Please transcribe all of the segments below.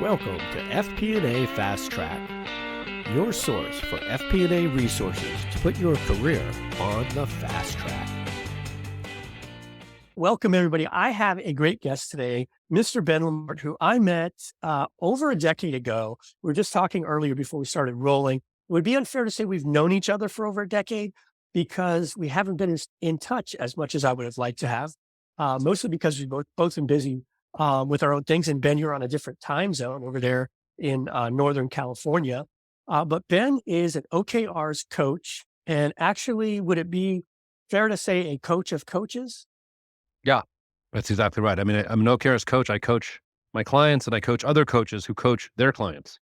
Welcome to FP&A Fast Track, your source for FP&A resources to put your career on the fast track. Welcome, everybody. I have a great guest today, Mr. Ben Lamorte, who I met over a decade ago. We were just talking earlier before we started rolling. It would be unfair to say we've known each other for over a decade because we haven't been in touch as much as I would have liked to have, mostly because we've both been busy with our own things. And Ben, you're on a different time zone over there in Northern California. But Ben is an OKRs coach. And actually, would it be fair to say a coach of coaches? Yeah, that's exactly right. I mean, I'm an OKRs coach. I coach my clients and I coach other coaches who coach their clients.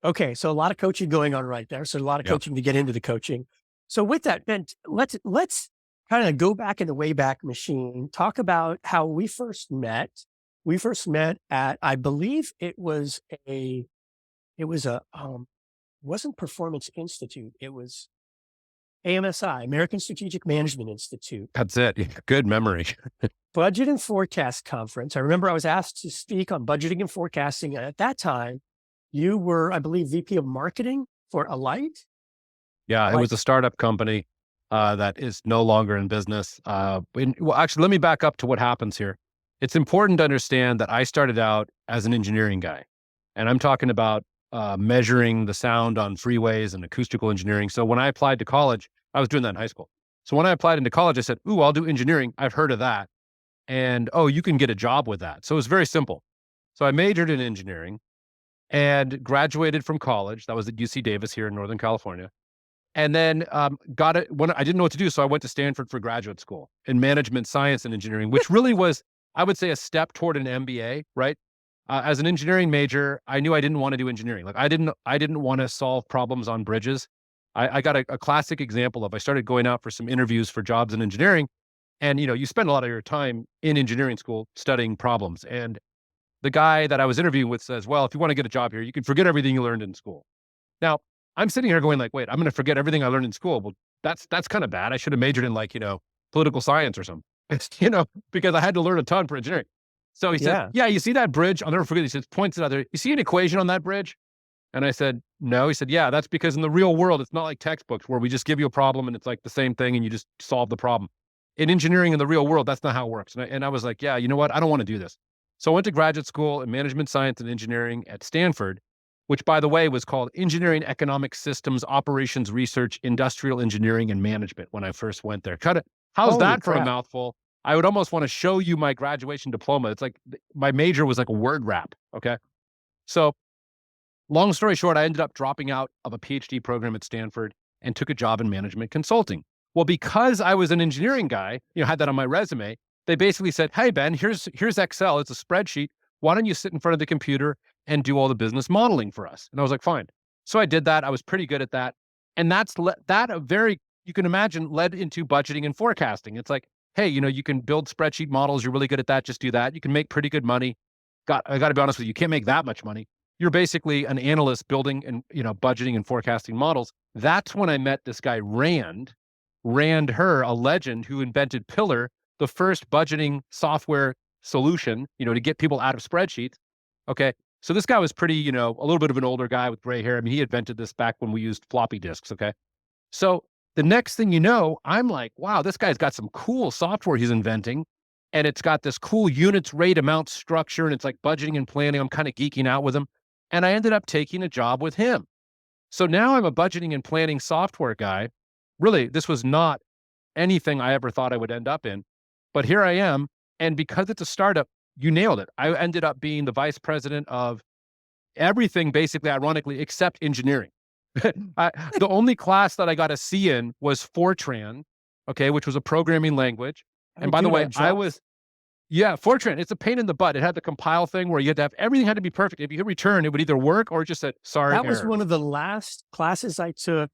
Okay. So a lot of coaching going on right there. So a lot of coaching to get into the coaching. So with that, Ben, let's kind of go back in the Wayback Machine, talk about how we first met. We first met at, I believe it was wasn't Performance Institute. It was AMSI, American Strategic Management Institute. That's it. Yeah, good memory. Budget and Forecast Conference. I remember I was asked to speak on budgeting and forecasting. And at that time, you were, I believe, VP of Marketing for Alight. Yeah, it was a startup company that is no longer in business. Well, actually, let me back up to what happens here. It's important to understand that I started out as an engineering guy, and I'm talking about measuring the sound on freeways and acoustical engineering. So when I applied to college, I was doing that in high school. So when I applied into college, I said, ooh, I'll do engineering. I've heard of that. And, oh, you can get a job with that. So it was very simple. So I majored in engineering and graduated from college. That was at UC Davis here in Northern California. And then got it when I didn't know what to do. So I went to Stanford for graduate school in management science and engineering, which really was, I would say, a step toward an MBA, right? As an engineering major, I knew I didn't want to do engineering. Like I didn't want to solve problems on bridges. I got a classic example of, I started going out for some interviews for jobs in engineering. And, you spend a lot of your time in engineering school studying problems. And the guy that I was interviewing with says, well, if you want to get a job here, you can forget everything you learned in school. Now, I'm sitting here going like, wait, I'm going to forget everything I learned in school. Well, that's kind of bad. I should have majored in political science or something, because I had to learn a ton for engineering. So he said, yeah, you see that bridge? I'll never forget. He says, points it out there. You see an equation on that bridge? And I said, no. He said, yeah, that's because in the real world, it's not like textbooks where we just give you a problem and it's like the same thing and you just solve the problem. In engineering in the real world, that's not how it works. And I was like, yeah, you know what? I don't want to do this. So I went to graduate school in management science and engineering at Stanford, which, by the way, was called Engineering Economic Systems Operations Research, Industrial Engineering and Management when I first went there. How's that for a mouthful? I would almost want to show you my graduation diploma. It's like my major was like a word wrap. Okay. So long story short, I ended up dropping out of a PhD program at Stanford and took a job in management consulting. Well, because I was an engineering guy, had that on my resume, they basically said, hey, Ben, here's Excel. It's a spreadsheet. Why don't you sit in front of the computer and do all the business modeling for us? And I was like, fine. So I did that. I was pretty good at that. And you can imagine, led into budgeting and forecasting. It's like, hey, you can build spreadsheet models. You're really good at that. Just do that. You can make pretty good money. I got to be honest with you. You can't make that much money. You're basically an analyst building and, budgeting and forecasting models. That's when I met this guy, Rand Hur, a legend who invented Pillar, the first budgeting software solution, to get people out of spreadsheets. Okay. So this guy was pretty, a little bit of an older guy with gray hair. I mean, he invented this back when we used floppy disks. Okay. So the next thing you know, I'm like, wow, this guy's got some cool software he's inventing. And it's got this cool units, rate, amount structure. And it's like budgeting and planning. I'm kind of geeking out with him. And I ended up taking a job with him. So now I'm a budgeting and planning software guy. Really, this was not anything I ever thought I would end up in. But here I am. And because it's a startup, you nailed it. I ended up being the vice president of everything, basically, ironically, except engineering. The only class that I got a C in was Fortran, okay, which was a programming language. And by the way, Fortran, it's a pain in the butt. It had the compile thing where you had to have, everything had to be perfect. If you hit return, it would either work or it just said, sorry, That was one of the last classes I took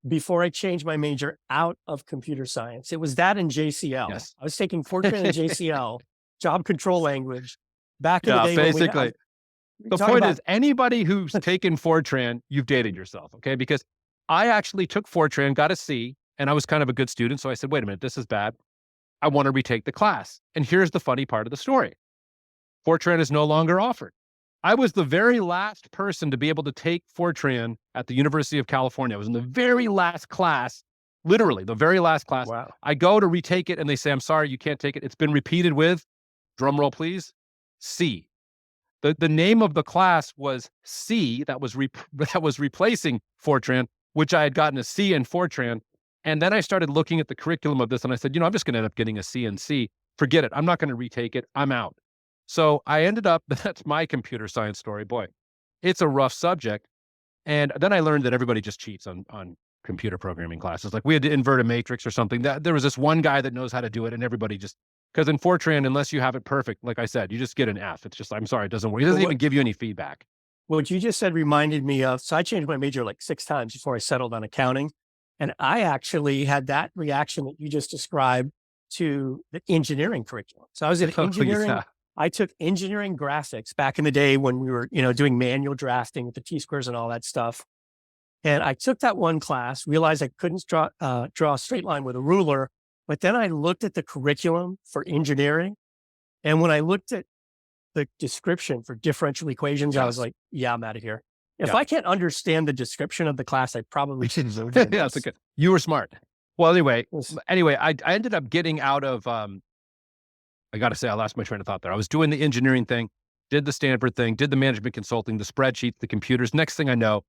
before I changed my major out of computer science. It was that in JCL. Yes. I was taking Fortran and JCL, job control language, back in the day. Basically. The point is, anybody who's taken Fortran, you've dated yourself, okay? Because I actually took Fortran, got a C, and I was kind of a good student. So I said, wait a minute, this is bad. I want to retake the class. And here's the funny part of the story. Fortran is no longer offered. I was the very last person to be able to take Fortran at the University of California. I was in the very last class, literally the very last class. Wow. I go to retake it and they say, I'm sorry, you can't take it. It's been repeated with, drum roll please, C. The name of the class was C, that was replacing Fortran, which I had gotten a C in Fortran. And then I started looking at the curriculum of this and I said, I'm just going to end up getting a C in C. Forget it. I'm not going to retake it. I'm out. So I ended up, that's my computer science story. Boy, it's a rough subject. And then I learned that everybody just cheats on computer programming classes. Like we had to invert a matrix or something. That there was this one guy that knows how to do it and everybody just, because in Fortran, unless you have it perfect, like I said, you just get an F. It's just, I'm sorry, it doesn't work. It doesn't even give you any feedback. What you just said reminded me of, so I changed my major like 6 times before I settled on accounting. And I actually had that reaction that you just described to the engineering curriculum. So I was in engineering. Yeah. I took engineering graphics back in the day when we were, doing manual drafting with the T-squares and all that stuff. And I took that one class, realized I couldn't draw a straight line with a ruler. But then I looked at the curriculum for engineering. And when I looked at the description for differential equations, I was like, yeah, I'm out of here. If I can't understand the description of the class, I probably shouldn't have done Yeah, that's okay. You were smart. Well, anyway, I ended up getting out of, I got to say, I lost my train of thought there. I was doing the engineering thing, did the Stanford thing, did the management consulting, the spreadsheets, the computers. Next thing I know,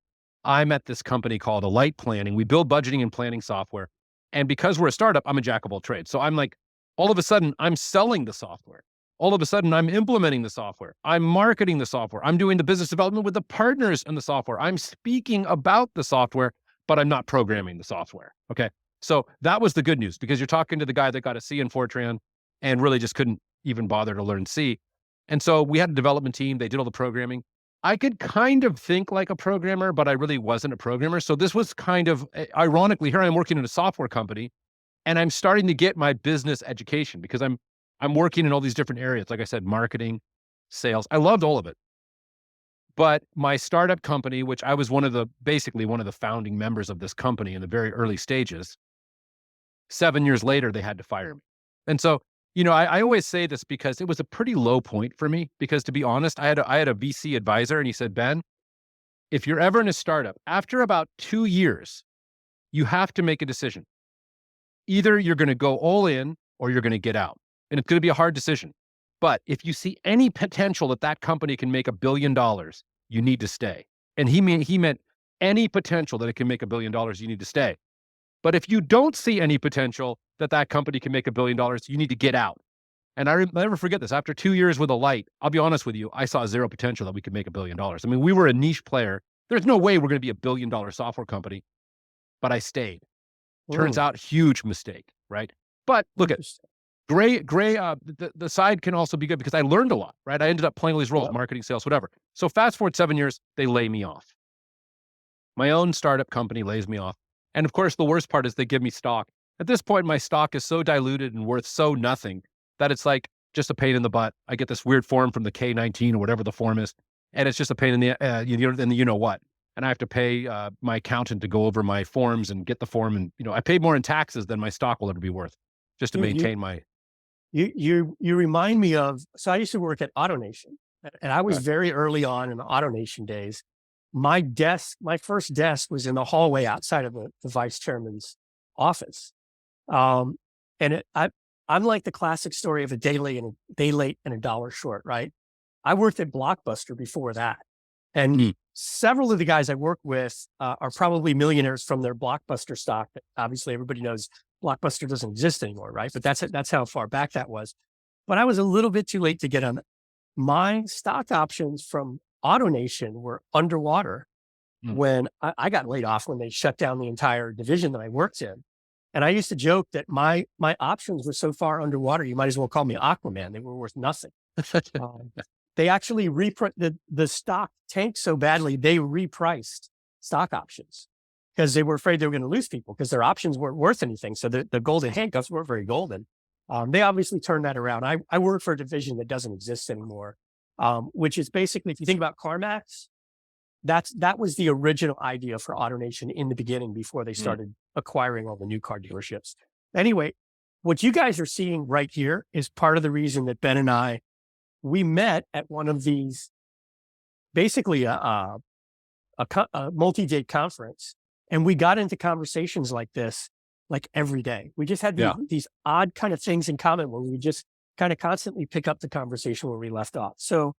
I'm at this company called Alight Planning. We build budgeting and planning software. And because we're a startup, I'm a jack of all trades. So I'm like, all of a sudden, I'm selling the software. All of a sudden, I'm implementing the software. I'm marketing the software. I'm doing the business development with the partners in the software. I'm speaking about the software, but I'm not programming the software. Okay. So that was the good news, because you're talking to the guy that got a C in Fortran and really just couldn't even bother to learn C. And so we had a development team. They did all the programming. I could kind of think like a programmer, but I really wasn't a programmer. So this was kind of, ironically, here I am working in a software company and I'm starting to get my business education because I'm working in all these different areas. Like I said, marketing, sales. I loved all of it. But my startup company, which I was basically one of the founding members of this company in the very early stages, 7 years later, they had to fire me. And so, I always say this because it was a pretty low point for me, because to be honest, I had a VC advisor and he said, Ben, if you're ever in a startup, after about 2 years, you have to make a decision. Either you're going to go all in or you're going to get out. And it's going to be a hard decision. But if you see any potential that company can make $1 billion, you need to stay. And he meant any potential that it can make $1 billion, you need to stay. But if you don't see any potential that company can make $1 billion, you need to get out. And I never forget this. After 2 years with Alight, I'll be honest with you, I saw zero potential that we could make $1 billion. I mean, we were a niche player. There's no way we're going to be $1 billion software company, but I stayed. Turns out, huge mistake, right? But look at the side can also be good because I learned a lot, right? I ended up playing all these roles, marketing, sales, whatever. So fast forward 7 years, they lay me off. My own startup company lays me off. And of course, the worst part is they give me stock. At this point, my stock is so diluted and worth so nothing that it's like just a pain in the butt. I get this weird form from the K-19 or whatever the form is, and it's just a pain in the you know what. And I have to pay my accountant to go over my forms and get the form. And I paid more in taxes than my stock will ever be worth, just to maintain my. You remind me of. So I used to work at AutoNation, and I was very early on in the AutoNation days. My first desk was in the hallway outside of the vice chairman's office. I'm like the classic story of a day late and a dollar short, right? I worked at Blockbuster before that. And several of the guys I work with are probably millionaires from their Blockbuster stock. Obviously, everybody knows Blockbuster doesn't exist anymore, right? But that's how far back that was. But I was a little bit too late to get on. My stock options from AutoNation were underwater when I got laid off, when they shut down the entire division that I worked in. And I used to joke that my options were so far underwater, you might as well call me Aquaman. They were worth nothing. They actually the stock tanked so badly, they repriced stock options because they were afraid they were going to lose people because their options weren't worth anything. So the golden handcuffs weren't very golden. They obviously turned that around. I work for a division that doesn't exist anymore, which is basically, if you think about CarMax, that was the original idea for AutoNation in the beginning before they started acquiring all the new car dealerships. Anyway, what you guys are seeing right here is part of the reason that Ben and we met at one of these basically a multi-day conference. And we got into conversations like this, like every day. We just had these odd kind of things in common where we just kind of constantly pick up the conversation where we left off. So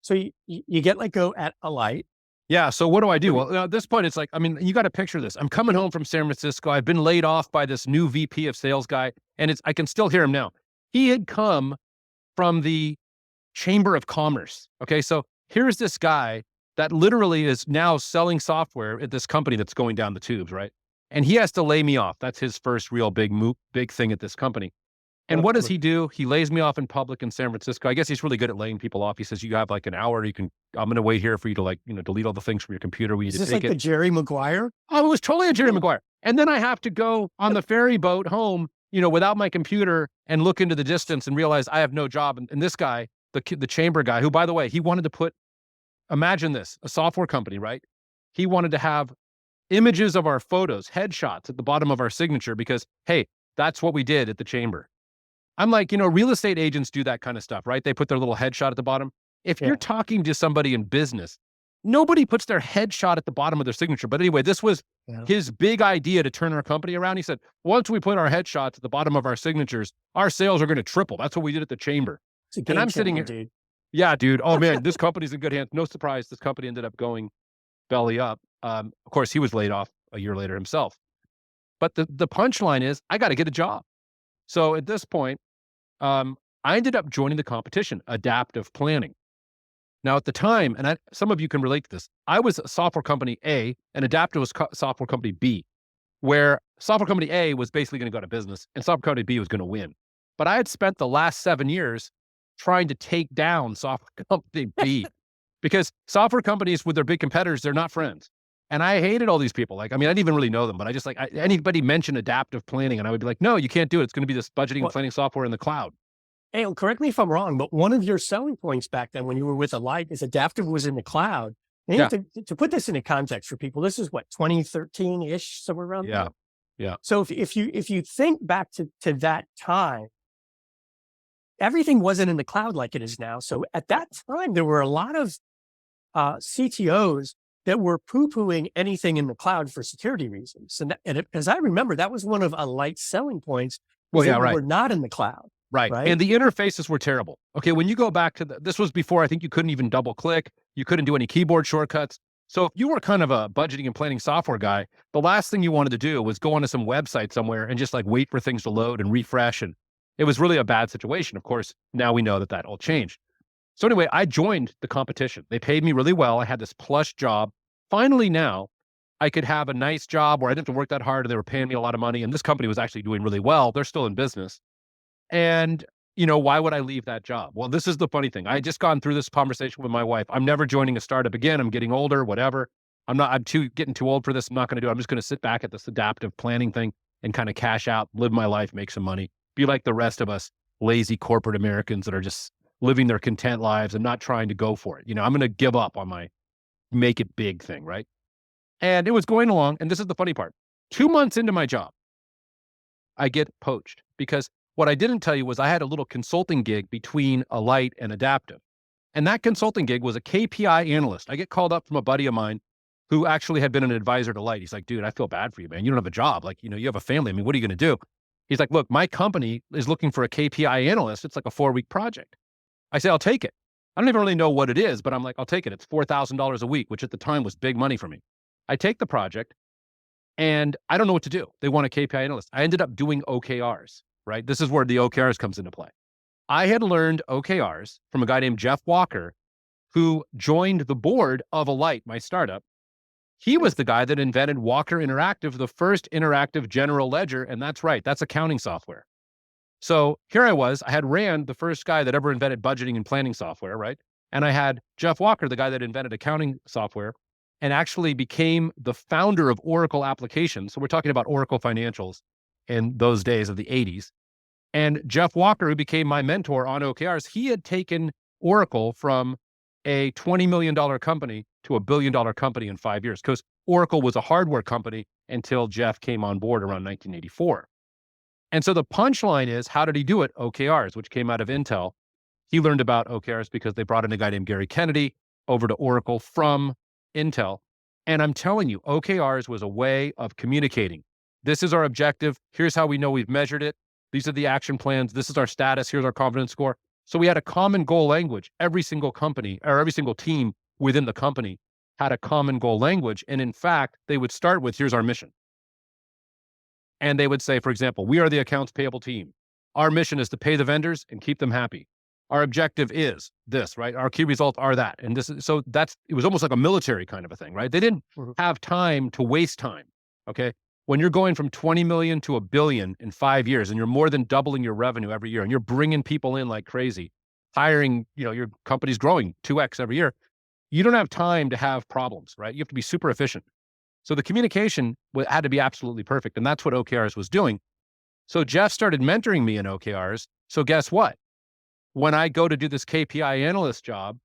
you get let go at Alight. Yeah. So what do I do? Well, at this point, it's like, I mean, you got to picture this. I'm coming home from San Francisco. I've been laid off by this new VP of sales guy, and I can still hear him now. He had come from the Chamber of Commerce. Okay. So here's this guy that literally is now selling software at this company that's going down the tubes, right? And he has to lay me off. That's his first real big thing at this company. And what does he do? He lays me off in public in San Francisco. I guess he's really good at laying people off. He says, you have like an hour. I'm going to wait here for you to delete all the things from your computer. We need to take it. Is this like the Jerry Maguire? Oh, it was totally a Jerry Maguire. And then I have to go on the ferry boat home, without my computer and look into the distance and realize I have no job. And this guy, the chamber guy, who, by the way, he wanted to imagine this, a software company, right? He wanted to have images of our photos, headshots at the bottom of our signature because, hey, that's what we did at the chamber. I'm like, real estate agents do that kind of stuff, right? They put their little headshot at the bottom. If you're talking to somebody in business, nobody puts their headshot at the bottom of their signature. But anyway, this was his big idea to turn our company around. He said, once we put our headshots at the bottom of our signatures, our sales are going to triple. That's what we did at the chamber. And I'm sitting here, dude. Yeah, dude. Oh man, this company's in good hands. No surprise, this company ended up going belly up. Of course, he was laid off a year later himself. But the punchline is, I got to get a job. So at this point, I ended up joining the competition, adaptive planning. Now at the time, and some of you can relate to this, I was software company A and adaptive was software company B, where software company A was basically going to go out of business and software company B was going to win. But I had spent the last 7 years trying to take down software company B because software companies with their big competitors, they're not friends. And I hated all these people. I didn't even really know them, but I just anybody mentioned adaptive planning and I would be like, no, you can't do it. It's going to be this budgeting and planning software in the cloud. Hey, correct me if I'm wrong, but one of your selling points back then when you were with Alight is adaptive was in the cloud. And to put this into context for people, this is what, 2013-ish, somewhere around there? Yeah. So if you think back to that time, everything wasn't in the cloud like it is now. So at that time, there were a lot of CTOs that were poo-pooing anything in the cloud for security reasons. And as I remember, that was one of Alight's selling points. Well, yeah, right. We're not in the cloud. Right. And the interfaces were terrible. Okay. When you go back to this was before, I think you couldn't even double click. You couldn't do any keyboard shortcuts. So if you were kind of a budgeting and planning software guy, the last thing you wanted to do was go onto some website somewhere and just wait for things to load and refresh. And it was really a bad situation. Of course, now we know that all changed. So anyway, I joined the competition. They paid me really well. I had this plush job. Finally now, I could have a nice job where I didn't have to work that hard and they were paying me a lot of money. And this company was actually doing really well. They're still in business. And, why would I leave that job? Well, this is the funny thing. I had just gone through this conversation with my wife. I'm never joining a startup again. I'm getting older, whatever. I'm getting too old for this. I'm not going to do it. I'm just going to sit back at this adaptive planning thing and kind of cash out, live my life, make some money, be like the rest of us lazy corporate Americans that are just living their content lives and not trying to go for it. I'm going to give up on my make it big thing, right? And it was going along. And this is the funny part. 2 months into my job, I get poached because what I didn't tell you was I had a little consulting gig between Alight and Adaptive. And that consulting gig was a KPI analyst. I get called up from a buddy of mine who actually had been an advisor to Alight. He's like, dude, I feel bad for you, man. You don't have a job. You have a family. I mean, what are you going to do? He's like, look, my company is looking for a KPI analyst. It's like a 4-week project. I say, I'll take it. I don't even really know what it is, but I'm like, I'll take it. It's $4,000 a week, which at the time was big money for me. I take the project and I don't know what to do. They want a KPI analyst. I ended up doing OKRs, right? This is where the OKRs comes into play. I had learned OKRs from a guy named Jeff Walker, who joined the board of Alight, my startup. He was the guy that invented Walker Interactive, the first interactive general ledger. And that's right, that's accounting software. So here I was, I had Rand, the first guy that ever invented budgeting and planning software, right? And I had Jeff Walker, the guy that invented accounting software and actually became the founder of Oracle applications. So we're talking about Oracle financials in those days of the 80s. And Jeff Walker, who became my mentor on OKRs, he had taken Oracle from a $20 million company to $1 billion company in 5 years, because Oracle was a hardware company until Jeff came on board around 1984. And so the punchline is, how did he do it? OKRs, which came out of Intel. He learned about OKRs because they brought in a guy named Gary Kennedy. over to Oracle from Intel. And I'm telling you, OKRs was a way of communicating. This is our objective. Here's how we know we've measured it. These are the action plans. This is our status. Here's our confidence score. So we had a common goal language. Every single company or every single team within the company had a common goal language. And in fact, they would start with, here's our mission. And they would say, for example, we are the accounts payable team. Our mission is to pay the vendors and keep them happy. Our objective is this, right? Our key results are that. And this is, so that's, it was almost like a military kind of a thing, right? They didn't have time to waste time. Okay. When you're going from 20 million to $1 billion in 5 years and you're more than doubling your revenue every year and you're bringing people in like crazy, hiring, your company's growing 2x every year, you don't have time to have problems, right? You have to be super efficient. So the communication had to be absolutely perfect. And that's what OKRs was doing. So Jeff started mentoring me in OKRs. So guess what? When I go to do this KPI analyst job,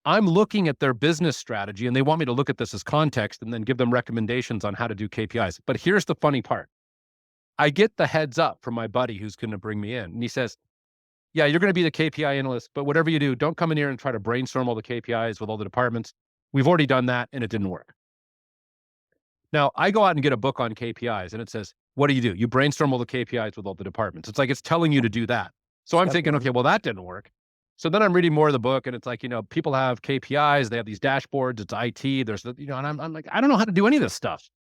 I'm looking at their business strategy and they want me to look at this as context and then give them recommendations on how to do KPIs. But here's the funny part. I get the heads up from my buddy who's going to bring me in. And he says, yeah, you're going to be the KPI analyst, but whatever you do, don't come in here and try to brainstorm all the KPIs with all the departments. We've already done that and it didn't work. Now, I go out and get a book on KPIs and it says, what do? You brainstorm all the KPIs with all the departments. It's like it's telling you to do that. So I'm thinking, okay, well, that didn't work. So then I'm reading more of the book and it's like, people have KPIs, they have these dashboards, it's IT, there's, and I'm like, I don't know how to do any of this stuff.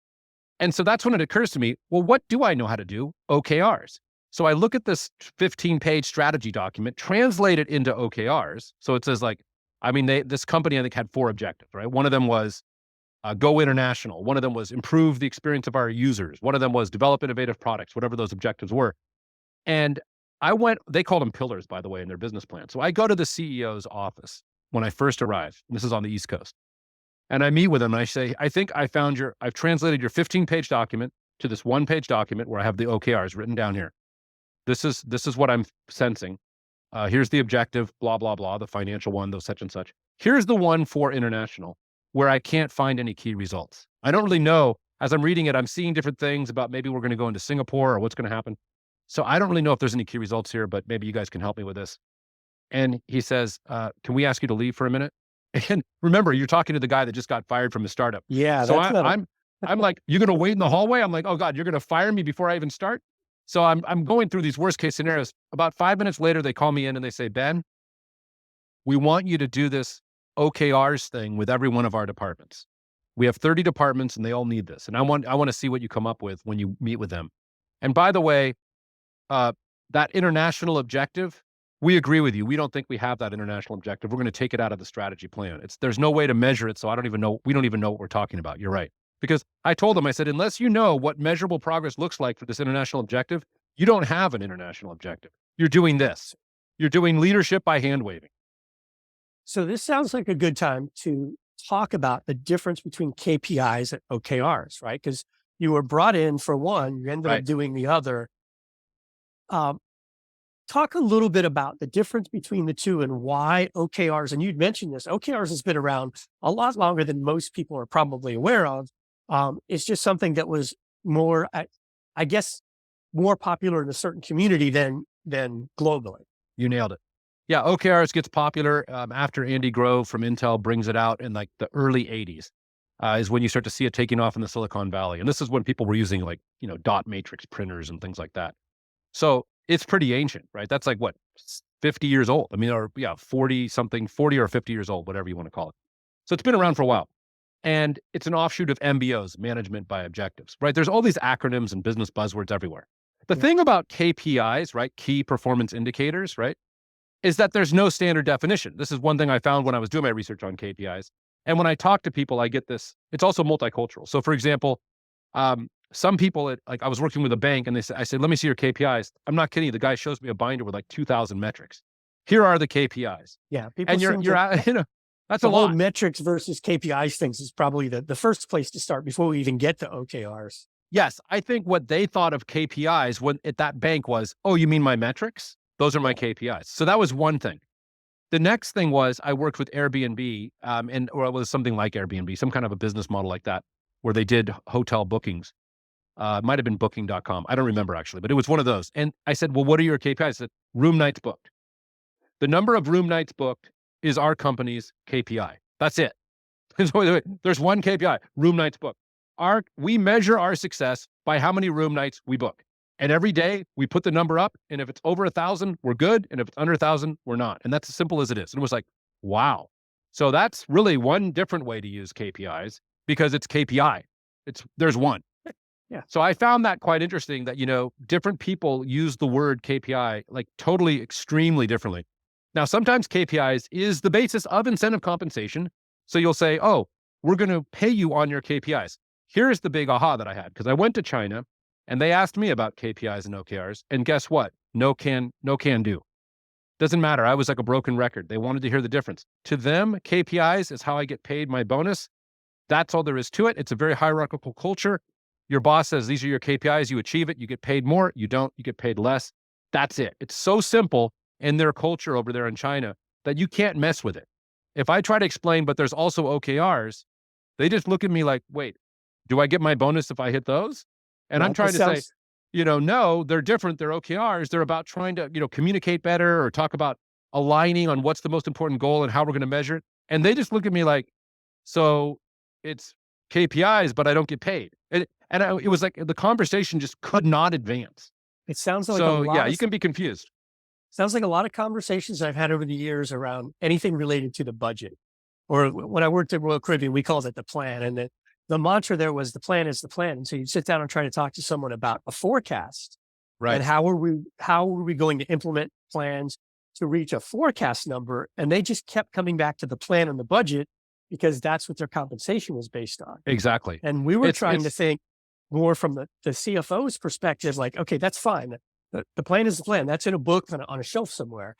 And so that's when it occurs to me, well, what do I know how to do? OKRs. So I look at this 15-page strategy document, translate it into OKRs. So it says this company, I think, had 4 objectives, right? One of them was go international. One of them was improve the experience of our users. One of them was develop innovative products, whatever those objectives were. And they called them pillars, by the way, in their business plan. So I go to the CEO's office when I first arrive. This is on the East Coast. And I meet with him and I say, I think I've translated your 15-page document to this 1-page document where I have the OKRs written down here. This is what I'm sensing. Here's the objective, blah, blah, blah, the financial one, those such and such. Here's the one for international where I can't find any key results. I don't really know. As I'm reading it, I'm seeing different things about maybe we're going to go into Singapore or what's going to happen. So I don't really know if there's any key results here, but maybe you guys can help me with this. And he says, can we ask you to leave for a minute? And remember, you're talking to the guy that just got fired from his startup. Yeah. So I'm like, you're going to wait in the hallway? I'm like, oh God, you're going to fire me before I even start? So I'm going through these worst case scenarios. About 5 minutes later, they call me in and they say, Ben, we want you to do this OKRs thing with every one of our departments. We have 30 departments and they all need this. And I want to see what you come up with when you meet with them. And by the way, that international objective, we agree with you. We don't think we have that international objective. We're going to take it out of the strategy plan. There's no way to measure it. So we don't even know what we're talking about. You're right. Because I told them, I said, unless you know what measurable progress looks like for this international objective, you don't have an international objective. You're doing this. You're doing leadership by hand waving. So this sounds like a good time to talk about the difference between KPIs and OKRs, right? Because you were brought in for one, you ended up doing the other. Talk a little bit about the difference between the two and why OKRs, and you'd mentioned this, OKRs has been around a lot longer than most people are probably aware of. It's just something that was more, I guess, more popular in a certain community than globally. You nailed it. Yeah, OKRs gets popular after Andy Grove from Intel brings it out in like the early 80s. Is when you start to see it taking off in the Silicon Valley. And this is when people were using like, dot matrix printers and things like that. So it's pretty ancient, right? That's like 50 years old. 40 or 50 years old, whatever you want to call it. So it's been around for a while. And it's an offshoot of MBOs, management by objectives, right? There's all these acronyms and business buzzwords everywhere. The thing about KPIs, right? Key performance indicators, right? Is that there's no standard definition. This is one thing I found when I was doing my research on KPIs. And when I talk to people, I get this. It's also multicultural. So for example, some people I was working with a bank and I said, let me see your KPIs. I'm not kidding you. The guy shows me a binder with like 2,000 metrics. Here are the KPIs. Yeah. People and that's a lot. lot. Metrics versus KPIs things is probably the first place to start before we even get to OKRs. Yes. I think what they thought of KPIs when at that bank was, oh, you mean my metrics? Those are my KPIs. So that was one thing. The next thing was I worked with Airbnb, or it was something like Airbnb, some kind of a business model like that, where they did hotel bookings. It might have been booking.com. I don't remember actually, but it was one of those. And I said, well, what are your KPIs? I said, room nights booked. The number of room nights booked is our company's KPI. That's it. There's one KPI, room nights booked. We measure our success by how many room nights we book. And every day we put the number up. And if it's over 1,000, we're good. And if it's under 1,000, we're not. And that's as simple as it is. And it was like, wow. So that's really one different way to use KPIs because it's KPI. There's one. Yeah. So I found that quite interesting that, different people use the word KPI like totally extremely differently. Now, sometimes KPIs is the basis of incentive compensation. So you'll say, oh, we're going to pay you on your KPIs. Here's the big aha that I had because I went to China and they asked me about KPIs and OKRs. And guess what? No can do. Doesn't matter. I was like a broken record. They wanted to hear the difference. To them, KPIs is how I get paid my bonus. That's all there is to it. It's a very hierarchical culture. Your boss says, these are your KPIs. You achieve it. You get paid more. You don't, you get paid less. That's it. It's so simple in their culture over there in China that you can't mess with it. If I try to explain, but there's also OKRs, they just look at me like, wait, do I get my bonus if I hit those? And I'm trying to say, no, they're different. They're OKRs. They're about trying to, communicate better or talk about aligning on what's the most important goal and how we're going to measure it. And they just look at me like, so it's KPIs, but I don't get paid. It was like the conversation just could not advance. It sounds like you can be confused. Sounds like a lot of conversations I've had over the years around anything related to the budget. Or when I worked at Royal Caribbean, we called it the plan. And the mantra there was the plan is the plan. And so you'd sit down and try to talk to someone about a forecast. Right. And how are we going to implement plans to reach a forecast number? And they just kept coming back to the plan and the budget because that's what their compensation was based on. Exactly. And we were trying to think more from the CFO's perspective, like, okay, that's fine. The plan is the plan. That's in a book on a shelf somewhere.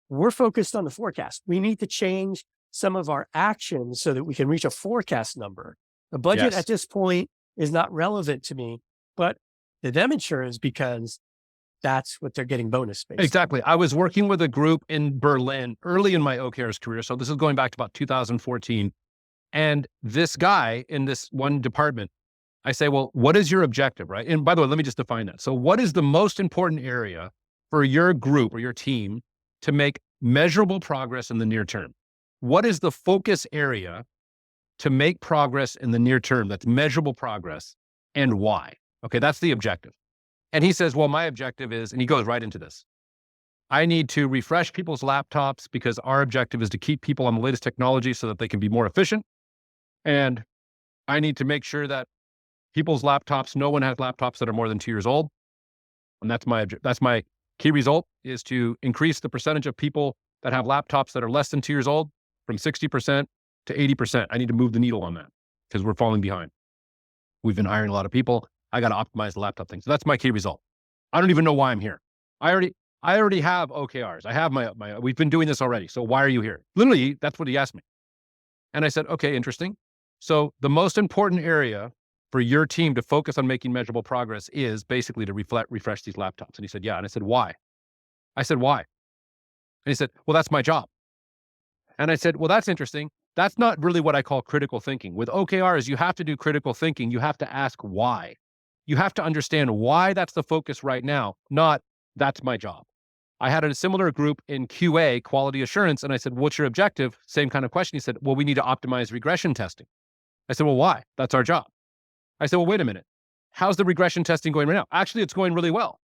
We're focused on the forecast. We need to change some of our actions so that we can reach a forecast number. The budget at this point is not relevant to me, but to them insurance because that's what they're getting bonus based. Exactly. I was working with a group in Berlin early in my OKRs career. So this is going back to about 2014. And this guy in this one department, I say, well, what is your objective, right? And by the way, let me just define that. So what is the most important area for your group or your team to make measurable progress in the near term? What is the focus area to make progress in the near term that's measurable progress and why? Okay, that's the objective. And he says, well, my objective is, and he goes right into this. I need to refresh people's laptops because our objective is to keep people on the latest technology so that they can be more efficient. And I need to make sure that people's laptops, no one has laptops that are more than 2 years old. And that's my key result is to increase the percentage of people that have laptops that are less than 2 years old from 60% to 80%. I need to move the needle on that because we're falling behind. We've been hiring a lot of people. I got to optimize the laptop thing. So that's my key result. I don't even know why I'm here. I already have OKRs. I have we've been doing this already. So why are you here? Literally, that's what he asked me. And I said, okay, interesting. So the most important area for your team to focus on making measurable progress is basically to refresh these laptops. And he said, yeah. And I said, why? I said, why? And he said, well, that's my job. And I said, well, that's interesting. That's not really what I call critical thinking. With OKRs, you have to do critical thinking. You have to ask why. You have to understand why that's the focus right now, not that's my job. I had a similar group in QA, quality assurance, and I said, what's your objective? Same kind of question. He said, well, we need to optimize regression testing. I said, well, why? That's our job. I said, well, wait a minute. How's the regression testing going right now? Actually, it's going really well.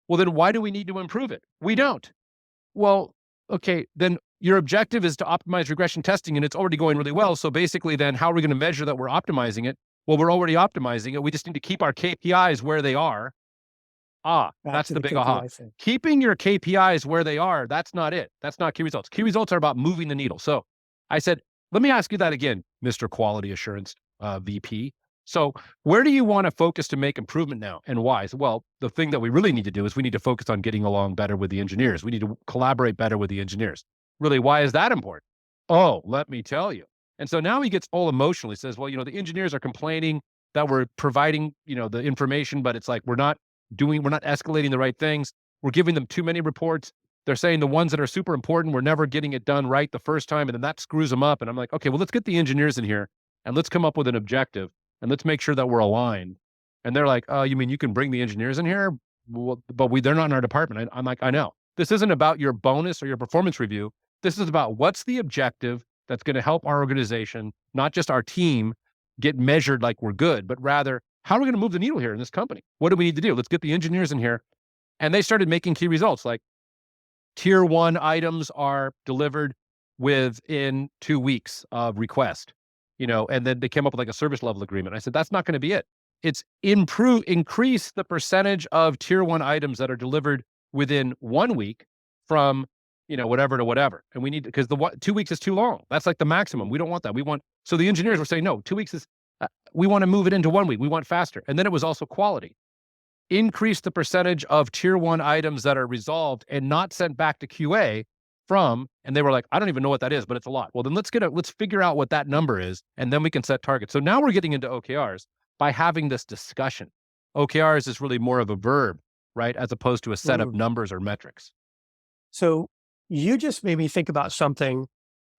Well, then why do we need to improve it? We don't. Well, okay, then your objective is to optimize regression testing and it's already going really well. So basically then how are we going to measure that we're optimizing it? Well, we're already optimizing it. We just need to keep our KPIs where they are. That's the big aha. Keeping your KPIs where they are, that's not it. That's not key results. Key results are about moving the needle. So I said, let me ask you that again, Mr. Quality Assurance VP. So where do you want to focus to make improvement now and why? So, well, the thing that we really need to do is we need to focus on getting along better with the engineers. We need to collaborate better with the engineers. Really, why is that important? Oh, let me tell you. And so now he gets all emotional. He says, well, the engineers are complaining that we're providing, the information, but it's like, we're not escalating the right things. We're giving them too many reports. They're saying the ones that are super important, we're never getting it done right the first time. And then that screws them up. And I'm like, okay, well, let's get the engineers in here and let's come up with an objective and let's make sure that we're aligned. And they're like, oh, you mean you can bring the engineers in here? Well, but they're not in our department. I'm like, I know. This isn't about your bonus or your performance review. This is about what's the objective that's going to help our organization, not just our team, get measured like we're good, but rather, how are we going to move the needle here in this company? What do we need to do? Let's get the engineers in here. And they started making key results, like tier 1 items are delivered within 2 weeks of request, and then they came up with like a service level agreement. I said, that's not going to be it. It's increase the percentage of tier 1 items that are delivered within 1 week from, whatever to whatever. And we need, because 2 weeks is too long. That's like the maximum. We don't want that. So the engineers were saying, no, 2 weeks is, we want to move it into 1 week. We want faster. And then it was also quality. Increase the percentage of tier 1 items that are resolved and not sent back to QA and they were like, I don't even know what that is, but it's a lot. Well, then let's figure out what that number is, and then we can set targets. So now we're getting into OKRs by having this discussion. OKRs is really more of a verb, right? As opposed to a set of numbers or metrics. So you just made me think about something.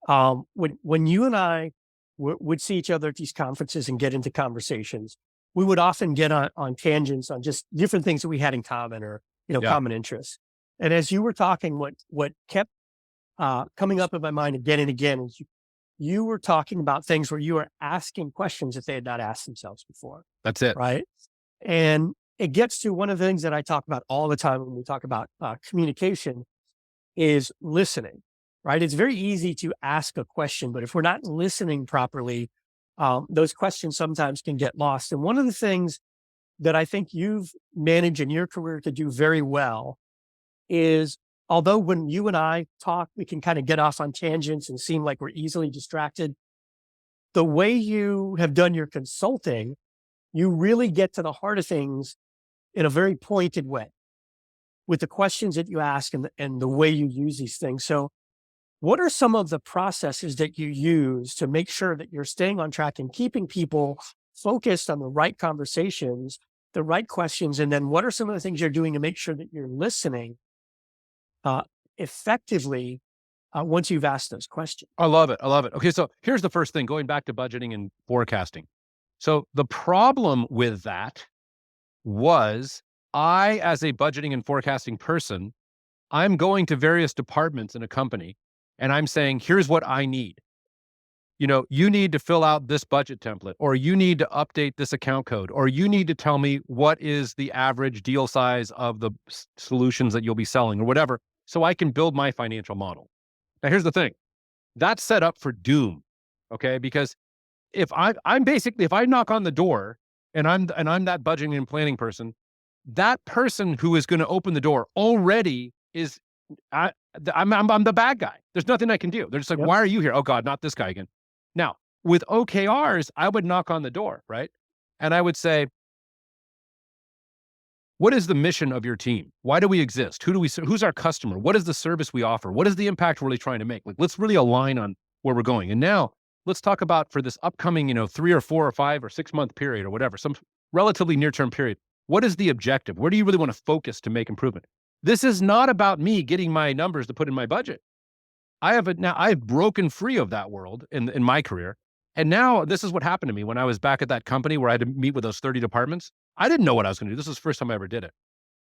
When you and I would see each other at these conferences and get into conversations, we would often get on tangents on just different things that we had in common or, common interests. And as you were talking, what kept coming up in my mind again and again is you were talking about things where you were asking questions that they had not asked themselves before. That's it. Right. And it gets to one of the things that I talk about all the time when we talk about communication is listening, right? It's very easy to ask a question, but if we're not listening properly, those questions sometimes can get lost. And one of the things that I think you've managed in your career to do very well is, although when you and I talk, we can kind of get off on tangents and seem like we're easily distracted, the way you have done your consulting, you really get to the heart of things in a very pointed way with the questions that you ask and the way you use these things. So what are some of the processes that you use to make sure that you're staying on track and keeping people focused on the right conversations, the right questions? And then what are some of the things you're doing to make sure that you're listening effectively once you've asked those questions? I love it. Okay, so here's the first thing, going back to budgeting and forecasting. So the problem with that was, I, as a budgeting and forecasting person, I'm going to various departments in a company and I'm saying, here's what I need. You need to fill out this budget template, or you need to update this account code, or you need to tell me what is the average deal size of the solutions that you'll be selling, or whatever, so I can build my financial model. Now, here's the thing. That's set up for doom, okay? Because if I knock on the door and I'm that budgeting and planning person, that person who is going to open the door already is, I'm the bad guy. There's nothing I can do. They're just like, Why are you here? Oh God, not this guy again. Now, with OKRs, I would knock on the door, right? And I would say, what is the mission of your team? Why do we exist? Who's our customer? What is the service we offer? What is the impact we're really trying to make? Like, let's really align on where we're going. And now let's talk about, for this upcoming, 3 or 4 or 5 or 6 month period or whatever, some relatively near-term period. What is the objective? Where do you really want to focus to make improvement? This is not about me getting my numbers to put in my budget. I've broken free of that world in my career. And now this is what happened to me when I was back at that company where I had to meet with those 30 departments. I didn't know what I was going to do. This was the first time I ever did it.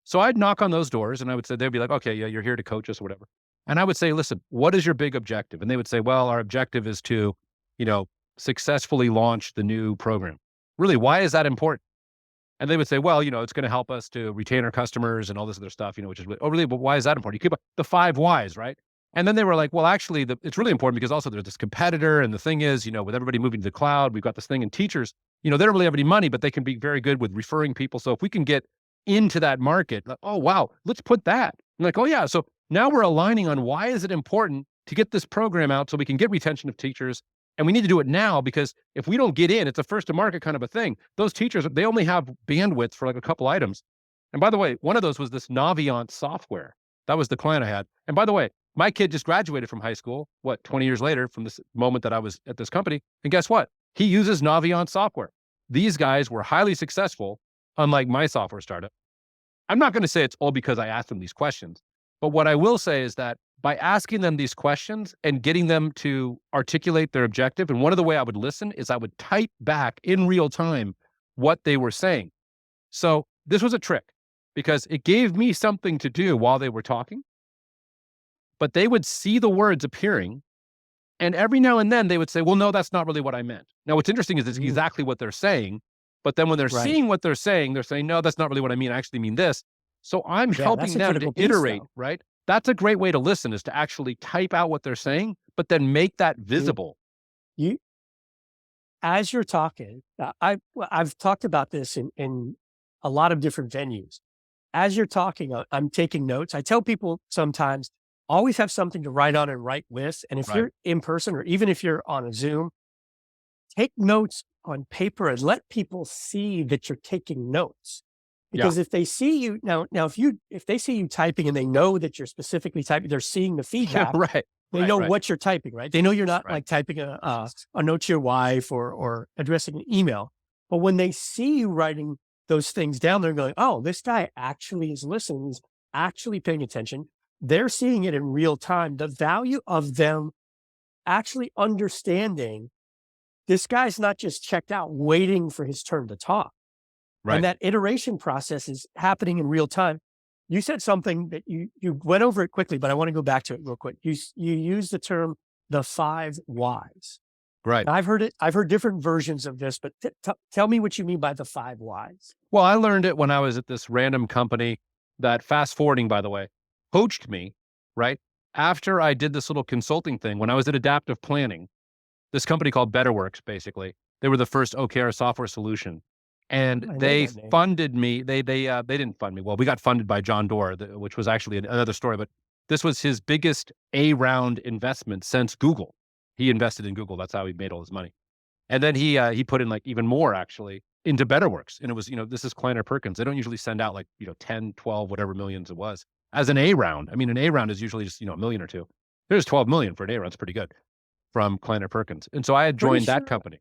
So I'd knock on those doors and I would say, they'd be like, okay, yeah, you're here to coach us or whatever. And I would say, listen, what is your big objective? And they would say, well, our objective is to, successfully launch the new program. Really, why is that important? And they would say, well, it's going to help us to retain our customers and all this other stuff, which is really, oh, really, but why is that important? You keep the 5 whys, right? And then they were like, well, actually, it's really important because also there's this competitor. And the thing is, with everybody moving to the cloud, we've got this thing, and teachers, they don't really have any money, but they can be very good with referring people. So if we can get into that market, like, oh, wow, let's put that. I'm like, oh yeah. So now we're aligning on why is it important to get this program out so we can get retention of teachers. And we need to do it now, because if we don't get in, it's a first to market kind of a thing. Those teachers, they only have bandwidth for like a couple items. And by the way, one of those was this Naviance software. That was the client I had. And by the way, my kid just graduated from high school, 20 years later from this moment that I was at this company. And guess what? He uses Naviance software. These guys were highly successful, unlike my software startup. I'm not going to say it's all because I asked them these questions, but what I will say is that by asking them these questions and getting them to articulate their objective, and one of the way I would listen is I would type back in real time what they were saying. So this was a trick because it gave me something to do while they were talking, but they would see the words appearing And every now and then they would say, well, no, that's not really what I meant. Now, what's interesting is it's exactly what they're saying. But then when they're seeing what they're saying, no, that's not really what I mean. I actually mean this. So I'm helping them to iterate, right? That's a great way to listen, is to actually type out what they're saying, but then make that visible. As you're talking, I've talked about this in a lot of different venues. As you're talking, I'm taking notes. I tell people sometimes, always have something to write on and write with. And if you're in person, or even if you're on a Zoom, take notes on paper and let people see that you're taking notes. Because if they see you now, if they see you typing and they know that you're specifically typing, they're seeing the feedback. They know what you're typing, right? They know you're not like typing a note to your wife or addressing an email. But when they see you writing those things down, they're going, oh, this guy actually is listening. He's actually paying attention. They're seeing it in real time. The value of them actually understanding this guy's not just checked out waiting for his turn to talk. And that iteration process is happening in real time. You said something that you went over it quickly, but I want to go back to it real quick. You used the term, the 5 whys. Right. I've heard it. I've heard different versions of this, but tell me what you mean by the 5 whys. Well, I learned it when I was at this random company that, fast forwarding, by the way, poached me, right? After I did this little consulting thing, when I was at Adaptive Planning, this company called BetterWorks, basically, they were the first OKR software solution. And they funded me. They didn't fund me. Well, we got funded by John Doerr, which was actually another story, but this was his biggest A-round investment since Google. He invested in Google. That's how he made all his money. And then he put in like even more actually into BetterWorks. And it was, this is Kleiner Perkins. They don't usually send out like, 10, 12, whatever millions it was as an A-round. I mean, an A-round is usually just, a million or two. There's 12 million for an A-round. It's pretty good from Kleiner Perkins. And so I had joined that company.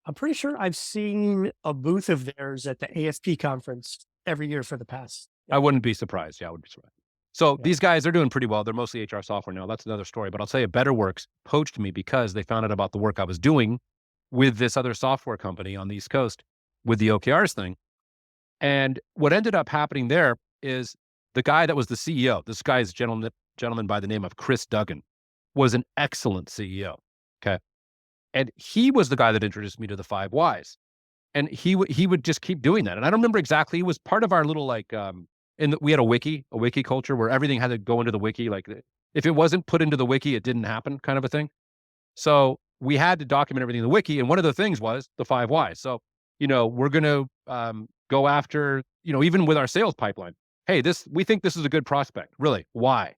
I'm pretty sure I've seen a booth of theirs at the AFP conference every year for the past. I wouldn't be surprised. Yeah, I wouldn't be surprised. So these guys, they're doing pretty well. They're mostly HR software now. That's another story. But I'll tell you, BetterWorks poached me because they found out about the work I was doing with this other software company on the East Coast with the OKRs thing. And what ended up happening there is the guy that was the CEO, this guy's gentleman by the name of Chris Duggan, was an excellent CEO. Okay. And he was the guy that introduced me to the 5 whys. And he would just keep doing that. And I don't remember exactly. It was part of our little we had a wiki culture where everything had to go into the wiki. Like if it wasn't put into the wiki, it didn't happen, kind of a thing. So we had to document everything in the wiki. And one of the things was the 5 whys. So, we're going to go after, even with our sales pipeline. Hey, we think this is a good prospect. Really? Why?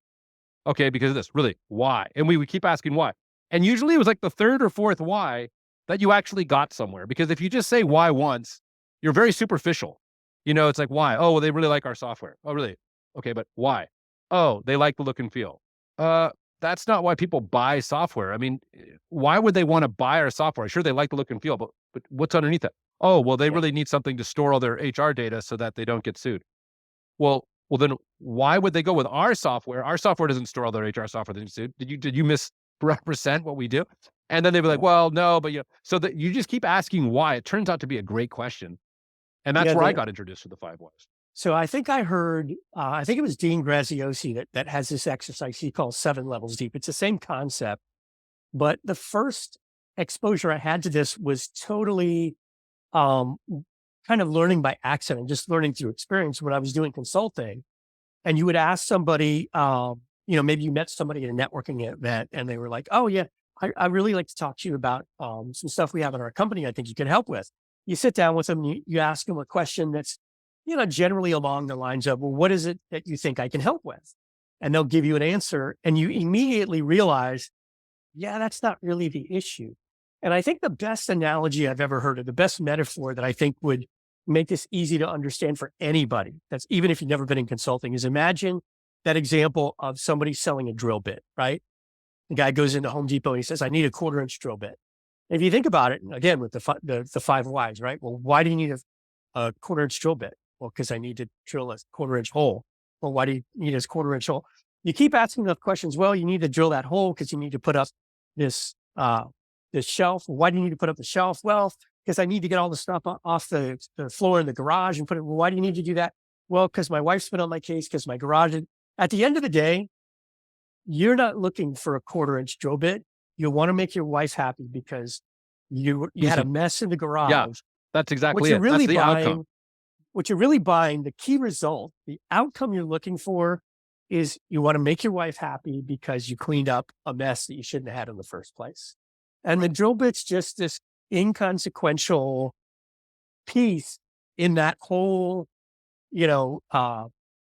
Okay, because of this. Really? Why? And we would keep asking why. And usually it was like the 3rd or 4th why that you actually got somewhere. Because if you just say why once, you're very superficial. It's like, why? Oh, well, they really like our software. Oh, really? Okay, but why? Oh, they like the look and feel. That's not why people buy software. I mean, why would they want to buy our software? Sure, they like the look and feel, but what's underneath that? Oh, well, they really need something to store all their HR data so that they don't get sued. Well, then why would they go with our software? Our software doesn't store all their HR software that gets sued. Did you misrepresent what we do? And then they'd be like, well, no, but so that you just keep asking why. It turns out to be a great question. And that's where I got introduced to the 5 whys. So I think I heard, I think it was Dean Graziosi that has this exercise he calls 7 levels deep. It's the same concept, but the first exposure I had to this was totally kind of learning by accident, just learning through experience when I was doing consulting. And you would ask somebody, maybe you met somebody at a networking event and they were like, oh yeah, I really like to talk to you about some stuff we have in our company I think you can help with. You sit down with them, you ask them a question that's, generally along the lines of, well, what is it that you think I can help with? And they'll give you an answer and you immediately realize, yeah, that's not really the issue. And I think the best analogy I've ever heard, or the best metaphor that I think would make this easy to understand for anybody, that's even if you've never been in consulting, is imagine that example of somebody selling a drill bit, right? The guy goes into Home Depot and he says, I need a 1/4-inch drill bit. And if you think about it, again, with the 5 whys, right? Well, why do you need a 1/4-inch drill bit? Well, because I need to drill a 1/4-inch hole. Well, why do you need a 1/4-inch hole? You keep asking the questions. Well, you need to drill that hole because you need to put up this shelf. Why do you need to put up the shelf? Well, because I need to get all the stuff off the floor in the garage and put it. Well, why do you need to do that? Well, because my wife's been on my case because my garage. At the end of the day, you're not looking for a 1/4-inch drill bit. you want to make your wife happy because you had a mess in the garage. Yeah, that's exactly What it. you're really That's the buying, outcome. what you're really buying, the key result, the outcome you're looking for is you want to make your wife happy because you cleaned up a mess that you shouldn't have had in the first place. And the drill bit's just this inconsequential piece in that whole,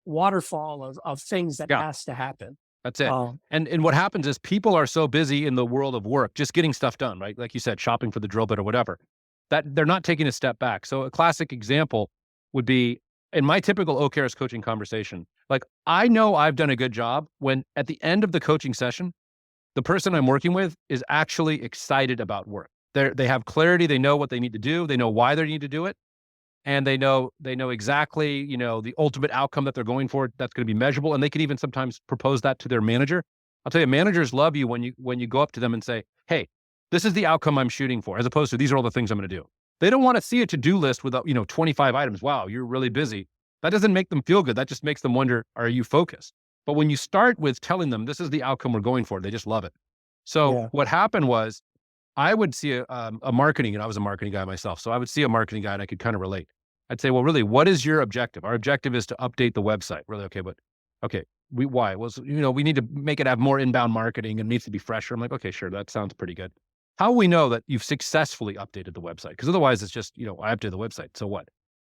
waterfall of things that Yeah. has to happen. That's it. And what happens is people are so busy in the world of work, just getting stuff done, right? Like you said, shopping for the drill bit or whatever, that they're not taking a step back. So a classic example would be in my typical OKRs coaching conversation. Like I know I've done a good job when at the end of the coaching session, the person I'm working with is actually excited about work. They have clarity. They know what they need to do. They know why they need to do it. And they know exactly, the ultimate outcome that they're going for that's going to be measurable. And they can even sometimes propose that to their manager. I'll tell you, managers love you when you go up to them and say, hey, this is the outcome I'm shooting for, as opposed to these are all the things I'm going to do. They don't want to see a to-do list with 25 items. Wow, you're really busy. That doesn't make them feel good. That just makes them wonder, are you focused? But when you start with telling them this is the outcome we're going for, they just love it. So what happened was I would see a marketing, and I was a marketing guy myself. So I would see a marketing guy and I could kind of relate. I'd say, well, really, what is your objective? Our objective is to update the website. Really? Okay. Why? Well, we need to make it have more inbound marketing and needs to be fresher. I'm like, okay, sure. That sounds pretty good. How will we know that you've successfully updated the website? Because otherwise it's just, I updated the website. So what?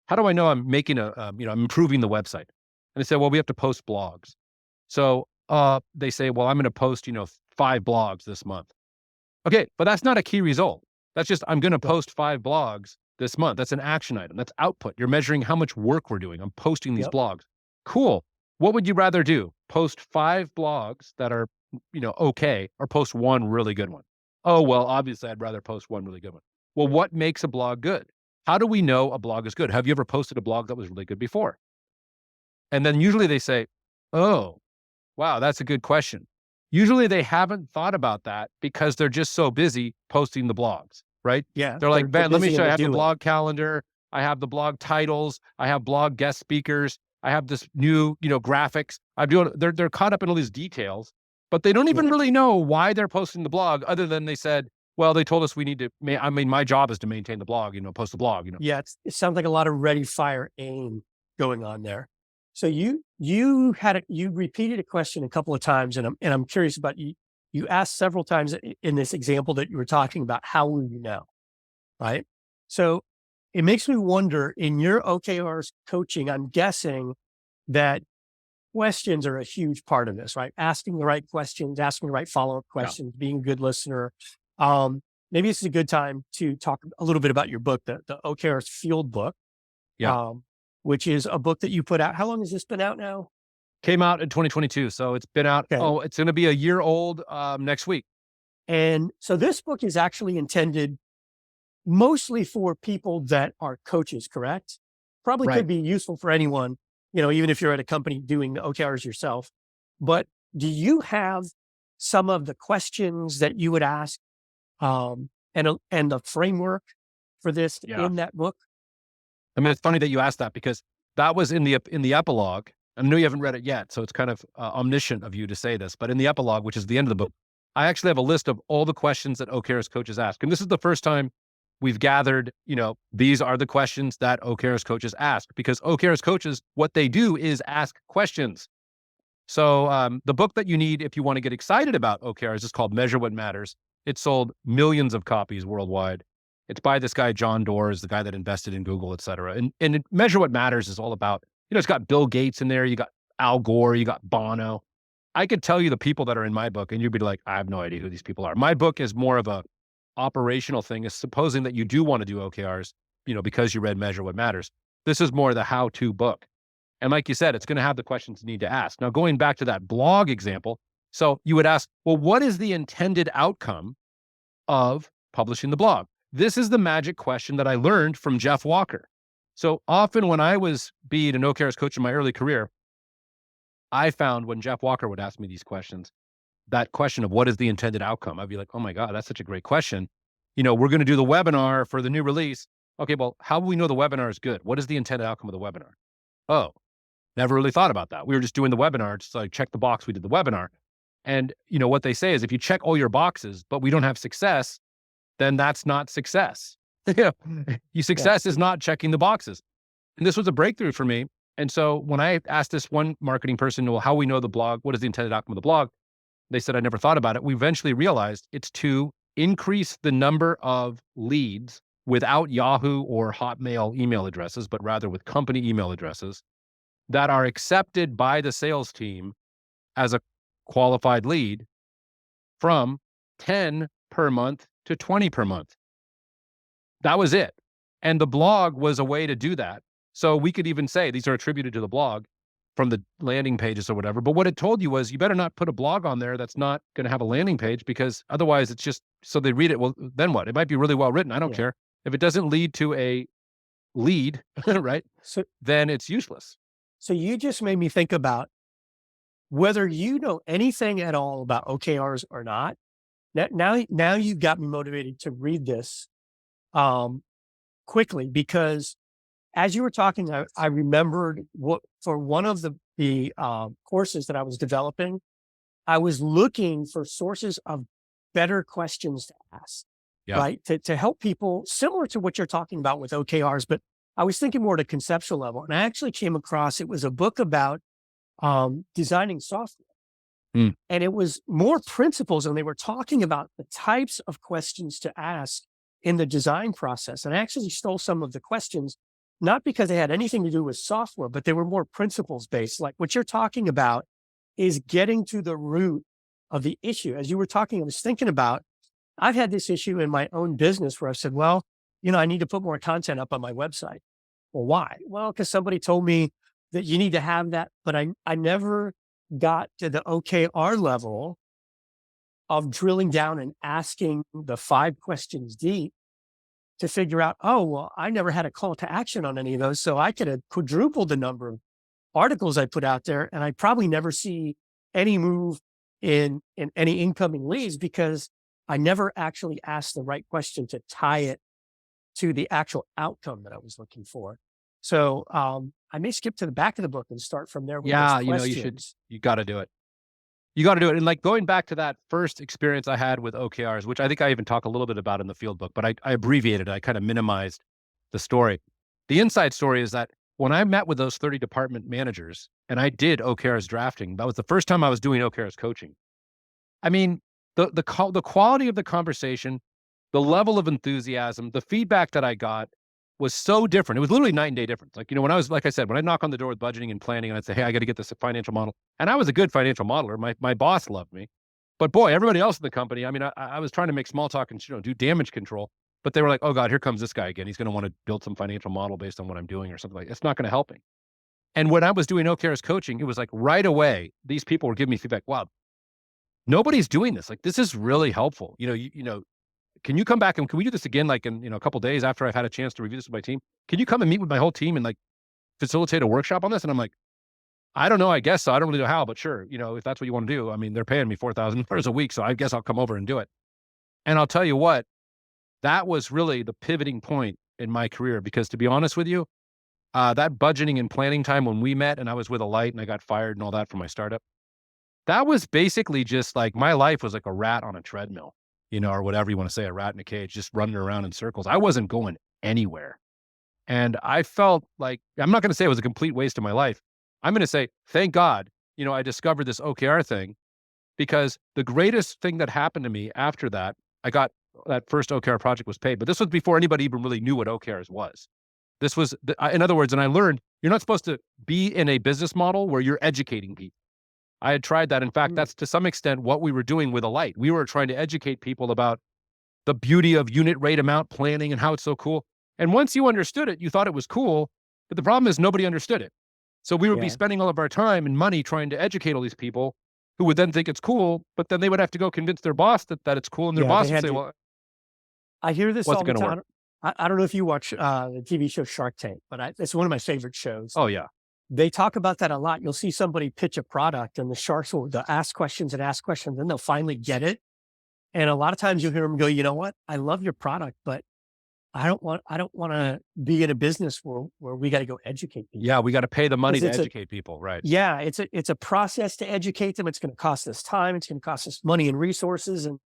How do I know I'm making I'm improving the website? And they say, well, we have to post blogs. So they say, well, I'm going to post, 5 blogs this month. Okay. But that's not a key result. That's just, I'm going to post 5 blogs this month. That's an action item. That's output. You're measuring how much work we're doing. I'm posting these blogs. Cool. What would you rather do? Post 5 blogs that are, okay, or post 1 really good one? Oh, well, obviously I'd rather post 1 really good one. Well, what makes a blog good? How do we know a blog is good? Have you ever posted a blog that was really good before? And then usually they say, oh, wow, that's a good question. Usually they haven't thought about that because they're just so busy posting the blogs. Right? Yeah. They're like, Ben, let me show you. I have the blog calendar. I have the blog titles. I have blog guest speakers. I have this new, graphics. They're caught up in all these details, but they don't even really know why they're posting the blog other than they said, well, they told us we need to, my job is to maintain the blog, post the blog, Yeah. It sounds like a lot of ready, fire, aim going on there. So you repeated a question a couple of times and I'm curious about you. You asked several times in this example that you were talking about, how will you know, right? So it makes me wonder, in your OKRs coaching, I'm guessing that questions are a huge part of this, right? Asking the right questions, asking the right follow-up questions, being a good listener. Maybe this is a good time to talk a little bit about your book, the OKRs Field Book, which is a book that you put out. How long has this been out now? Came out in 2022. So it's been out. Okay. Oh, it's going to be a year old next week. And so this book is actually intended mostly for people that are coaches, correct? Probably could be useful for anyone, even if you're at a company doing the OKRs yourself. But do you have some of the questions that you would ask and the framework for this in that book? I mean, it's funny that you asked that because that was in the epilogue. I know you haven't read it yet, so it's kind of omniscient of you to say this, but in the epilogue, which is the end of the book, I actually have a list of all the questions that OKRs coaches ask. And this is the first time we've gathered, these are the questions that OKRs coaches ask, because OKRs coaches, what they do is ask questions. So the book that you need if you want to get excited about OKRs is called Measure What Matters. It sold millions of copies worldwide. It's by this guy, John Doerr, the guy that invested in Google, et cetera. And Measure What Matters is all about, it's got Bill Gates in there. You got Al Gore, you got Bono. I could tell you the people that are in my book and you'd be like, I have no idea who these people are. My book is more of a operational thing, is supposing that you do want to do OKRs, because you read Measure What Matters. This is more the how-to book. And like you said, it's going to have the questions you need to ask. Now, going back to that blog example, so you would ask, well, what is the intended outcome of publishing the blog? This is the magic question that I learned from Jeff Walker. So often when I was being an OKRs coach in my early career, I found when Jeff Walker would ask me these questions, that question of what is the intended outcome, I'd be like, oh my God, that's such a great question. We're going to do the webinar for the new release. Okay, well, how will we know the webinar is good? What is the intended outcome of the webinar? Oh, never really thought about that. We were just doing the webinar, just like check the box, we did the webinar. And, what they say is if you check all your boxes, but we don't have success, then that's not success. Your success is not checking the boxes. And this was a breakthrough for me. And so when I asked this one marketing person, well, how we know the blog, what is the intended outcome of the blog? They said, I never thought about it. We eventually realized it's to increase the number of leads without Yahoo or Hotmail email addresses, but rather with company email addresses that are accepted by the sales team as a qualified lead from 10 per month to 20 per month. That was it. And the blog was a way to do that. So we could even say these are attributed to the blog from the landing pages or whatever. But what it told you was you better not put a blog on there that's not going to have a landing page, because otherwise it's just, so they read it. Well, then what? It might be really well written. I don't care. If it doesn't lead to a lead, right? So then it's useless. So you just made me think about whether you know anything at all about OKRs or not. Now you've got me motivated to read this quickly, because as you were talking, I remembered what, for one of the courses that I was developing, I was looking for sources of better questions to ask, right? To help people, similar to what you're talking about with OKRs, but I was thinking more at a conceptual level. And I actually came across, it was a book about designing software. And it was more principles, and they were talking about the types of questions to ask in the design process. And I actually stole some of the questions, not because they had anything to do with software, but they were more principles based. Like what you're talking about is getting to the root of the issue. As you were talking, I was thinking about, I've had this issue in my own business where I said, well, I need to put more content up on my website. Well, why? Well, because somebody told me that you need to have that, but I never got to the OKR level of drilling down and asking the 5 questions deep to figure out, oh, well, I never had a call to action on any of those. So I could have quadrupled the number of articles I put out there, and I probably never see any move in any incoming leads, because I never actually asked the right question to tie it to the actual outcome that I was looking for. So I may skip to the back of the book and start from there. With those questions. You got to do it. You got to do it. And like going back to that first experience I had with OKRs, which I think I even talk a little bit about in the field book, but I abbreviated, I kind of minimized the story. The inside story is that when I met with those 30 department managers and I did OKRs drafting, that was the first time I was doing OKRs coaching. I mean, the quality of the conversation, the level of enthusiasm, the feedback that I got was so different. It was literally night and day difference. Like, when I was, like I said, when I knock on the door with budgeting and planning and I'd say, hey, I got to get this financial model. And I was a good financial modeler. My boss loved me. But boy, everybody else in the company, I mean, I was trying to make small talk and do damage control. But they were like, oh God, here comes this guy again. He's going to want to build some financial model based on what I'm doing or something like that. It's not going to help me. And when I was doing OKRs coaching, it was like right away, these people were giving me feedback. Wow, nobody's doing this. Like, this is really helpful. Can you come back and can we do this again? Like in, a couple of days after I've had a chance to review this with my team, can you come and meet with my whole team and like facilitate a workshop on this? And I'm like, I don't know. I guess so. I don't really know how, but sure. If that's what you want to do, I mean, they're paying me $4,000 a week. So I guess I'll come over and do it. And I'll tell you what, that was really the pivoting point in my career, because to be honest with you, that budgeting and planning time when we met and I was with Alight and I got fired and all that from my startup, that was basically just like my life was like a rat on a treadmill. Or whatever you want to say, a rat in a cage, just running around in circles. I wasn't going anywhere. And I felt like, I'm not going to say it was a complete waste of my life. I'm going to say, thank God, I discovered this OKR thing, because the greatest thing that happened to me after that, I got that first OKR project was paid, but this was before anybody even really knew what OKRs was. This was, in other words, and I learned you're not supposed to be in a business model where you're educating people. I had tried that. In fact, that's to some extent what we were doing with Alight. We were trying to educate people about the beauty of unit rate amount planning and how it's so cool. And once you understood it, you thought it was cool. But the problem is nobody understood it. So we would be spending all of our time and money trying to educate all these people who would then think it's cool, but then they would have to go convince their boss that it's cool. And their boss would say, well, I hear this all the time. Work? I don't know if you watch the TV show Shark Tank, but it's one of my favorite shows. Oh, yeah. They talk about that a lot. You'll see somebody pitch a product and the sharks will ask questions and ask questions, and they'll finally get it. And a lot of times you'll hear them go, you know what? I love your product, but I don't want to be in a business where we got to go educate people. Yeah, we got to pay the money to 'Cause educate people, right? Yeah, it's a process to educate them. It's going to cost us time. It's going to cost us money and resources. And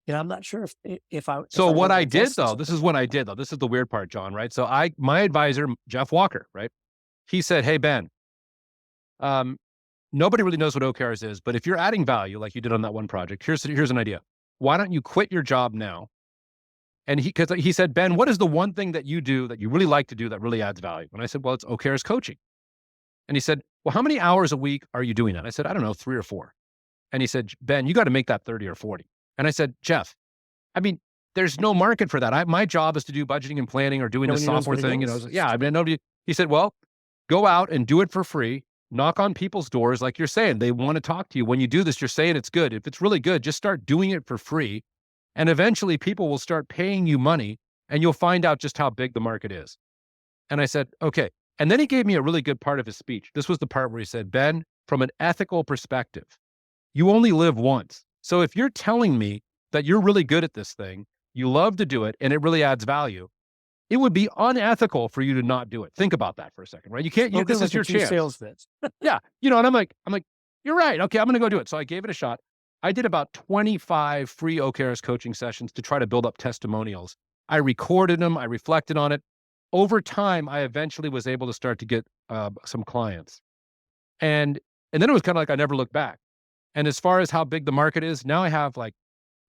I'm not sure if I So what want to I did invest in though, this something. is what I did though. This is the weird part, John, right? So my advisor, Jeff Walker, right? He said, "Hey, Ben, um, nobody really knows what OKRs is, but if you're adding value like you did on that one project, here's an idea. Why don't you quit your job now?" And because he said, "Ben, what is the one thing that you do that you really like to do that really adds value?" And I said, "Well, it's OKRs coaching." And he said, "Well, how many hours a week are you doing that?" I said, "I don't know, 3 or 4." And he said, "Ben, you got to make that 30 or 40." And I said, "Jeff, I mean, there's no market for that. My job is to do budgeting and planning or doing the Nobody knows software what it thing." And I is. was like, "Yeah, I mean, nobody." He said, "Well, go out and do it for free. Knock on people's doors, like you're saying. They want to talk to you. When you do this, you're saying it's good. If it's really good, just start doing it for free. And eventually people will start paying you money and you'll find out just how big the market is." And I said, "Okay." And then he gave me a really good part of his speech. This was the part where he said, "Ben, from an ethical perspective, you only live once. So if you're telling me that you're really good at this thing, you love to do it, and it really adds value, it would be unethical for you to not do it." Think about that for a second, right? You can't, Spoken this is like a your true chance. salesman. Yeah. And I'm like, "You're right. Okay. I'm going to go do it." So I gave it a shot. I did about 25 free OKRs coaching sessions to try to build up testimonials. I recorded them. I reflected on it. Over time, I eventually was able to start to get some clients. And then it was kind of like I never looked back. And as far as how big the market is, now I have like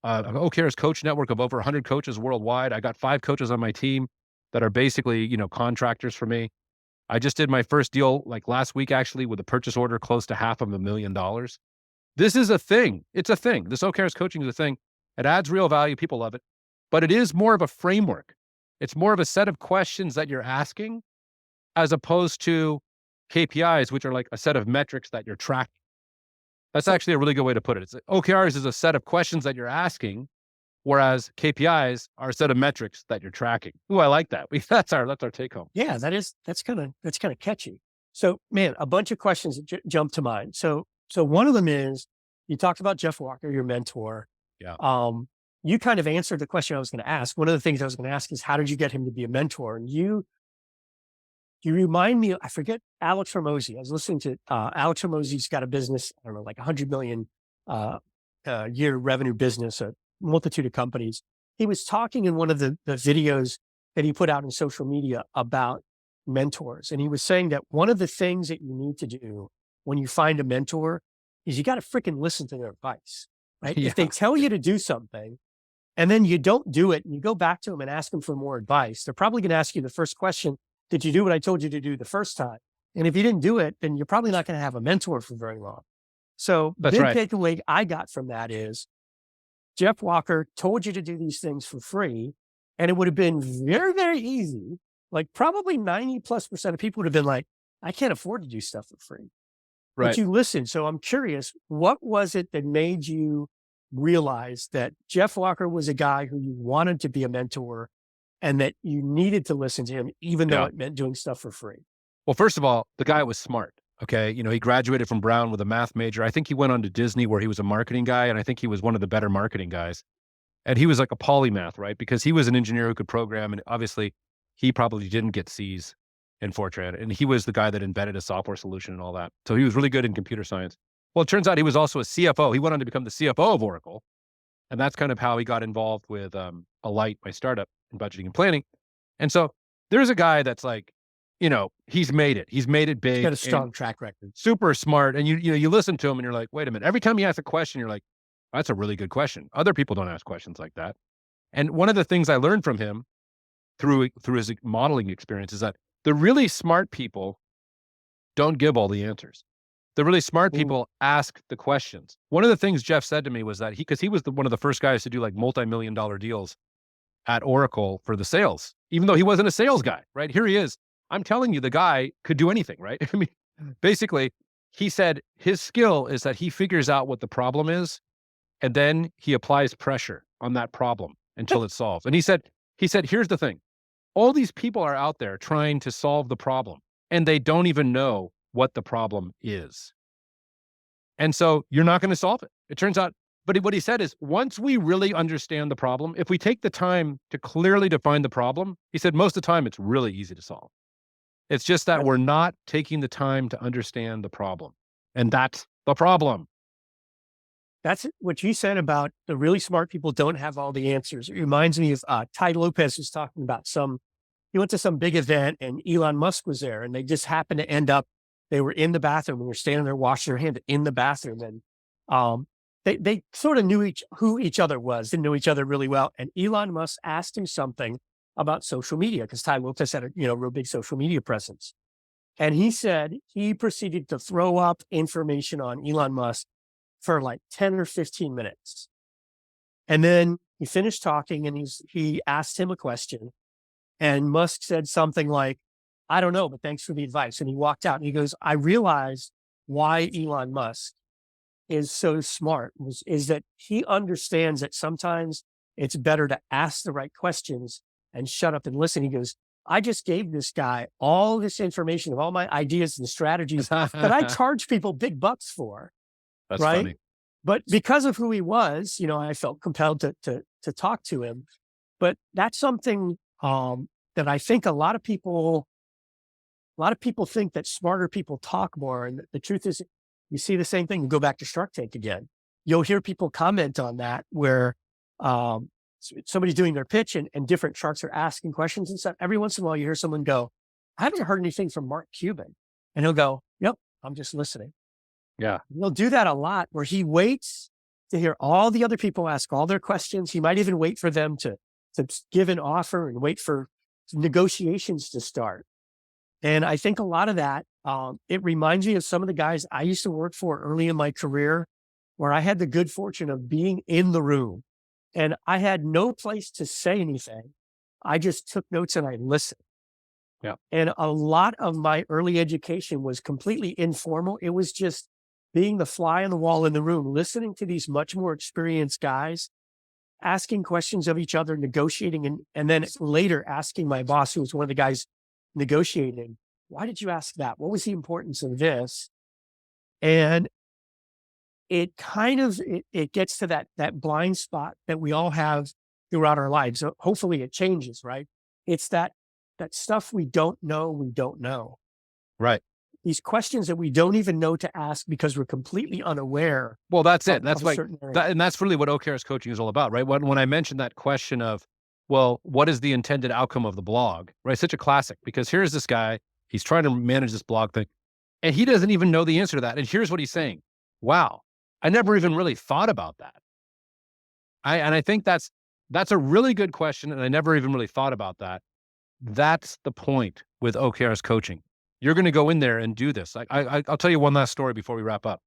an OKR's coach network of over 100 coaches worldwide. I got 5 coaches on my team that are basically, contractors for me. I just did my first deal like last week, actually, with a purchase order close to $500,000. This is a thing. It's a thing. This OKR's coaching is a thing. It adds real value. People love it, but it is more of a framework. It's more of a set of questions that you're asking as opposed to KPIs, which are like a set of metrics that you're tracking. That's actually a really good way to put it. OKRs is a set of questions that you're asking, whereas KPIs are a set of metrics that you're tracking. Ooh, I like that. That's our take home. Yeah, that's kind of catchy. So, man, a bunch of questions that jump to mind. So one of them is, you talked about Jeff Walker, your mentor. Yeah. You kind of answered the question I was going to ask. One of the things I was going to ask is, how did you get him to be a mentor? And you remind me, I forget Alex Hormozy. I was listening to Alex Hormozy's got a business, I don't know, like 100 million year revenue business, a multitude of companies. He was talking in one of the videos that he put out in social media about mentors. And he was saying that one of the things that you need to do when you find a mentor is you got to freaking listen to their advice, right? Yeah. If they tell you to do something and then you don't do it and you go back to them and ask them for more advice, they're probably going to ask you the first question, did you do what I told you to do the first time? And if you didn't do it, then you're probably not going to have a mentor for very long. So That's big right. takeaway I got from that is, Jeff Walker told you to do these things for free, and it would have been very, very easy. Like probably 90+% of people would have been like, I can't afford to do stuff for free. Right. But you listened. So I'm curious, what was it that made you realize that Jeff Walker was a guy who you wanted to be a mentor and that you needed to listen to him, even though it meant doing stuff for free? Well, first of all, the guy was smart. Okay. He graduated from Brown with a math major. I think he went on to Disney where he was a marketing guy. And I think he was one of the better marketing guys. And he was like a polymath, right? Because he was an engineer who could program. And obviously he probably didn't get C's in Fortran. And he was the guy that invented a software solution and all that. So he was really good in computer science. Well, it turns out he was also a CFO. He went on to become the CFO of Oracle. And that's kind of how he got involved with Alight, my startup in budgeting and planning. And so there's a guy that's like, he's made it. He's made it big. He's got a strong track record. Super smart. And you listen to him and you're like, wait a minute. Every time he asks a question, you're like, that's a really good question. Other people don't ask questions like that. And one of the things I learned from him through his modeling experience is that the really smart people don't give all the answers. The really smart people ask the questions. One of the things Jeff said to me was that because he was one of the first guys to do like multi-million-dollar deals at Oracle for the sales, even though he wasn't a sales guy, right? Here he is. I'm telling you, the guy could do anything, right? I mean, basically, he said his skill is that he figures out what the problem is, and then he applies pressure on that problem until it's solved. And he said, here's the thing. All these people are out there trying to solve the problem, and they don't even know what the problem is. And so you're not going to solve it. It turns out But what he said is, once we really understand the problem, if we take the time to clearly define the problem, he said most of the time it's really easy to solve. It's just that we're not taking the time to understand the problem. And that's the problem. That's what you said about the really smart people don't have all the answers. It reminds me of Ty Lopez was talking about he went to some big event and Elon Musk was there and they just happened to end up, they were in the bathroom and were standing there washing their hands in the bathroom. And they sort of knew who each other was, didn't know each other really well. And Elon Musk asked him something about social media because Ty Lopez had a real big social media presence. And he said he proceeded to throw up information on Elon Musk for like 10 or 15 minutes. And then he finished talking and he asked him a question. And Musk said something like, I don't know, but thanks for the advice. And he walked out and he goes, I realized why Elon Musk is so smart is that he understands that sometimes it's better to ask the right questions and shut up and listen. He goes, I just gave this guy all this information of all my ideas and strategies that I charge people big bucks for. That's right. Funny. But because of who he was, I felt compelled to talk to him. But that's something that I think a lot of people think that smarter people talk more. And the truth is, you see the same thing. Go back to Shark Tank again. You'll hear people comment on that where somebody's doing their pitch and different sharks are asking questions and stuff. Every once in a while, you hear someone go, I haven't heard anything from Mark Cuban. And he'll go, yep, I'm just listening. Yeah. He'll do that a lot where he waits to hear all the other people ask all their questions. He might even wait for them to give an offer and wait for negotiations to start. And I think a lot of that, it reminds me of some of the guys I used to work for early in my career, where I had the good fortune of being in the room and I had no place to say anything. I just took notes and I listened. Yeah. And a lot of my early education was completely informal. It was just being the fly on the wall in the room, listening to these much more experienced guys, asking questions of each other, negotiating, and then later asking my boss, who was one of the guys negotiating, why did you ask that? What was the importance of this? And it kind of, it gets to that blind spot that we all have throughout our lives. So hopefully it changes, right? It's that stuff we don't know. Right. These questions that we don't even know to ask because we're completely unaware. Well, that's it. That's like, and that's really what OKRs coaching is all about, right? When I mentioned that question of, well, what is the intended outcome of the blog, right? Such a classic, because here's this guy, he's trying to manage this blog thing, and he doesn't even know the answer to that. And here's what he's saying. Wow, I never even really thought about that. I think that's a really good question, and I never even really thought about that. That's the point with OKRs coaching. You're going to go in there and do this. I'll tell you one last story before we wrap up.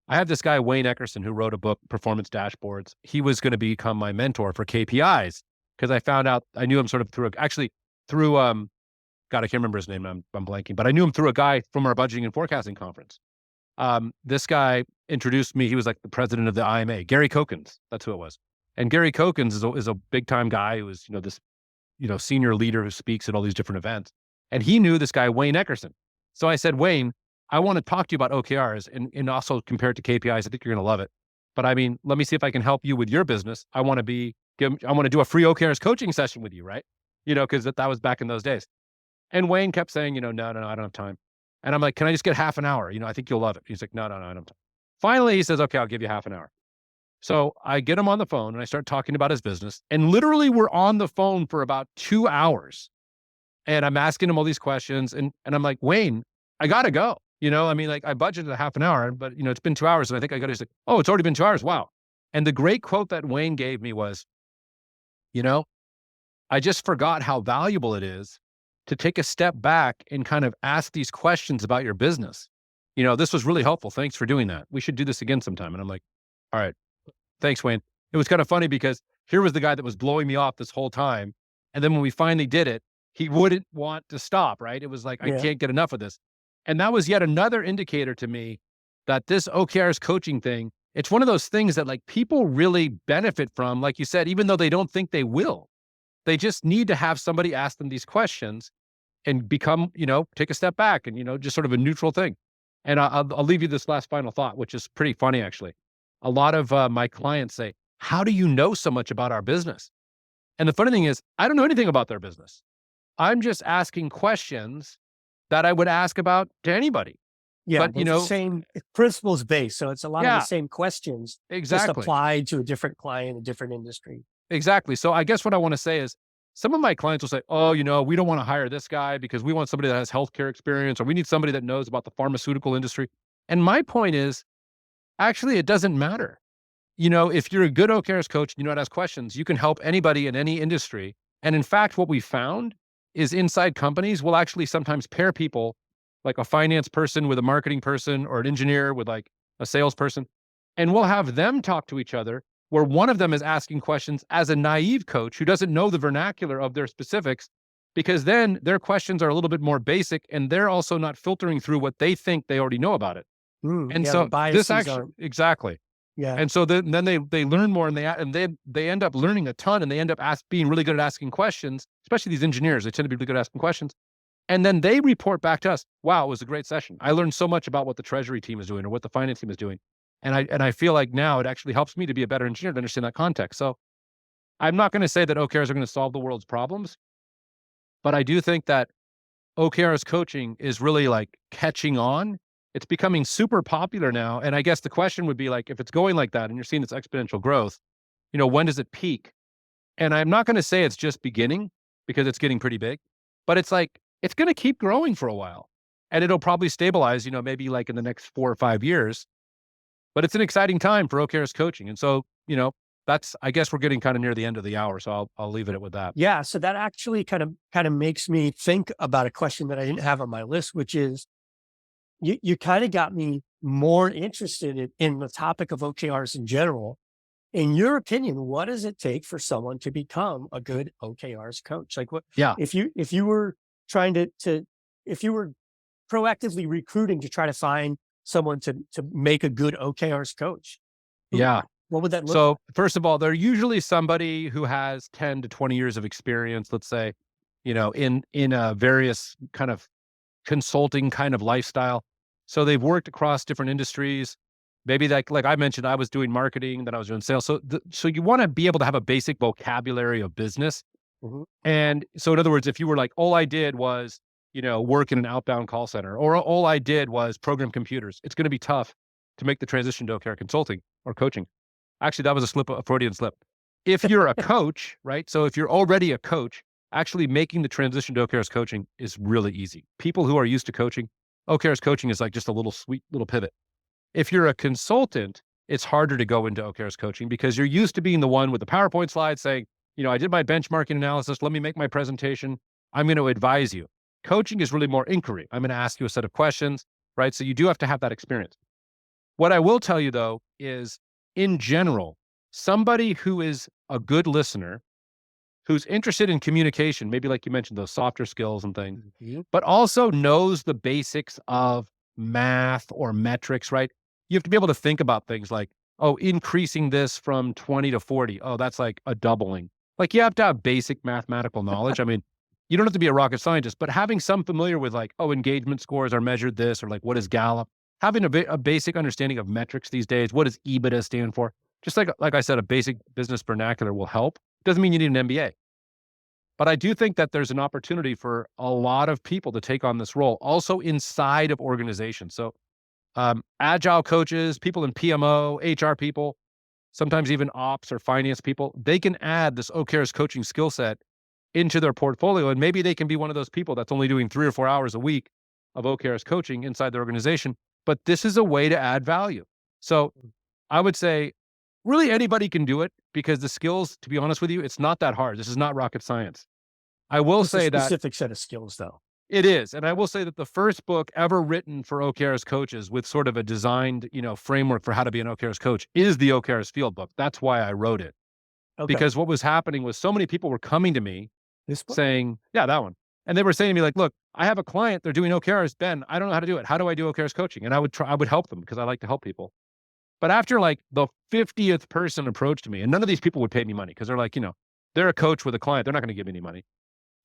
I have this guy, Wayne Eckerson, who wrote a book, Performance Dashboards. He was going to become my mentor for KPIs because I found out, I knew him sort of through, God, I can't remember his name. I'm blanking, but I knew him through a guy from our budgeting and forecasting conference. This guy introduced me. He was like the president of the IMA, Gary Kokens. That's who it was. And Gary Kokens is a big time guy who was, this, senior leader who speaks at all these different events. And he knew this guy, Wayne Eckerson. So I said, Wayne, I want to talk to you about OKRs and also compare it to KPIs. I think you're going to love it. But I mean, let me see if I can help you with your business. I want to do a free OKRs coaching session with you, right? Because that was back in those days. And Wayne kept saying, no, I don't have time. And I'm like, can I just get half an hour? I think you'll love it. He's like, no, I don't have time. Finally, he says, okay, I'll give you half an hour. So I get him on the phone and I start talking about his business. And literally we're on the phone for about 2 hours. And I'm asking him all these questions. And I'm like, Wayne, I got to go. I budgeted a half an hour, but it's been 2 hours and I think I got to say, oh, it's already been 2 hours. Wow. And the great quote that Wayne gave me was, I just forgot how valuable it is to take a step back and kind of ask these questions about your business. This was really helpful. Thanks for doing that. We should do this again sometime. And I'm like, all right, thanks, Wayne. It was kind of funny because here was the guy that was blowing me off this whole time. And then when we finally did it, he wouldn't want to stop, right? It was like, I can't get enough of this. And that was yet another indicator to me that this OKRs coaching thing, it's one of those things that like people really benefit from, like you said, even though they don't think they will. They just need to have somebody ask them these questions and become, take a step back and, just sort of a neutral thing. And I'll leave you this last final thought, which is pretty funny, actually. a lot of my clients say, how do you know so much about our business? And the funny thing is, I don't know anything about their business. I'm just asking questions that I would ask about to anybody. Yeah, But, but it's the same principles based. So it's a lot of the yeah, same questions, just exactly. applied to a different client, a different industry. Exactly. So I guess what I want to say is some of my clients will say, oh, we don't want to hire this guy because we want somebody that has healthcare experience, or we need somebody that knows about the pharmaceutical industry. And my point is, actually, it doesn't matter. If you're a good OKRs coach, you know how to ask questions, you can help anybody in any industry. And in fact, what we found is inside companies will actually sometimes pair people, like a finance person with a marketing person, or an engineer with like a salesperson, and we'll have them talk to each other, where one of them is asking questions as a naive coach who doesn't know the vernacular of their specifics, because then their questions are a little bit more basic and they're also not filtering through what they think they already know about it. And Yeah, the so this biases actually, aren't. exactly. Yeah. And so then they learn more, and they end up learning a ton, and they end up being really good at asking questions, especially these engineers. They tend to be really good at asking questions. And then they report back to us, wow, it was a great session. I learned so much about what the treasury team is doing or what the finance team is doing. And I feel like now it actually helps me to be a better engineer to understand that context. So I'm not going to say that OKRs are going to solve the world's problems, but I do think that OKRs coaching is really like catching on. It's becoming super popular now. And I guess the question would be like, if it's going like that and you're seeing this exponential growth, when does it peak? And I'm not going to say it's just beginning, because it's getting pretty big, but it's like, it's going to keep growing for a while, and it'll probably stabilize, maybe like in the next 4 or 5 years, but it's an exciting time for OKRs coaching. And so, I guess we're getting kind of near the end of the hour. So I'll leave it with that. Yeah. So that actually kind of makes me think about a question that I didn't have on my list, which is you kind of got me more interested in the topic of OKRs in general. In your opinion, what does it take for someone to become a good OKRs coach? Like what, Yeah. if you were trying if you were proactively recruiting to try to find someone to make a good OKRs coach, Yeah. what would that look So like? first of all, they're usually somebody who has 10 to 20 years of experience, let's say, in a various kind of consulting kind of lifestyle. So they've worked across different industries. Maybe like I mentioned, I was doing marketing, then I was doing sales. So you want to be able to have a basic vocabulary of business. Mhm. And so in other words, if you were like, all I did was, work in an outbound call center, or all I did was program computers, it's going to be tough to make the transition to OKR consulting or coaching. Actually, that was a Freudian slip. If you're a coach, right? So if you're already a coach, actually making the transition to OKRs coaching is really easy. People who are used to coaching, OKRs coaching is like just a little sweet little pivot. If you're a consultant, it's harder to go into OKRs coaching because you're used to being the one with the PowerPoint slides saying, I did my benchmarking analysis. Let me make my presentation. I'm going to advise you. Coaching is really more inquiry. I'm going to ask you a set of questions, right? So you do have to have that experience. What I will tell you though is, in general, somebody who is a good listener, who's interested in communication, maybe like you mentioned, those softer skills and things, but also knows the basics of math or metrics, right? You have to be able to think about things like, oh, increasing this from 20 to 40. Oh, that's like a doubling. Like you have to have basic mathematical knowledge. I mean, you don't have to be a rocket scientist, but having some familiar with like, oh, engagement scores are measured this, or like, what is Gallup? Having a basic understanding of metrics these days. What does EBITDA stand for? Just like I said, a basic business vernacular will help. Doesn't mean you need an MBA. But I do think that there's an opportunity for a lot of people to take on this role, also inside of organizations. So agile coaches, people in PMO, HR people, sometimes even ops or finance people, they can add this OKRs coaching skill set into their portfolio. And maybe they can be one of those people that's only doing 3 or 4 hours a week of OKRs coaching inside their organization. But this is a way to add value. So I would say really anybody can do it, because the skills, to be honest with you, it's not that hard. This is not rocket science. I will It's a say that specific set of skills though. it is. And I will say that the first book ever written for OKRs coaches with sort of a designed, framework for how to be an OKRs coach is the OKRs field book. That's why I wrote it. Okay. Because what was happening was so many people were coming to me This book? saying, yeah, that one. And they were saying to me like, look, I have a client, they're doing OKRs. Ben, I don't know how to do it. How do I do OKRs coaching? And I would help them because I like to help people. But after like the 50th person approached me, and none of these people would pay me money because they're like, they're a coach with a client. They're not going to give me any money.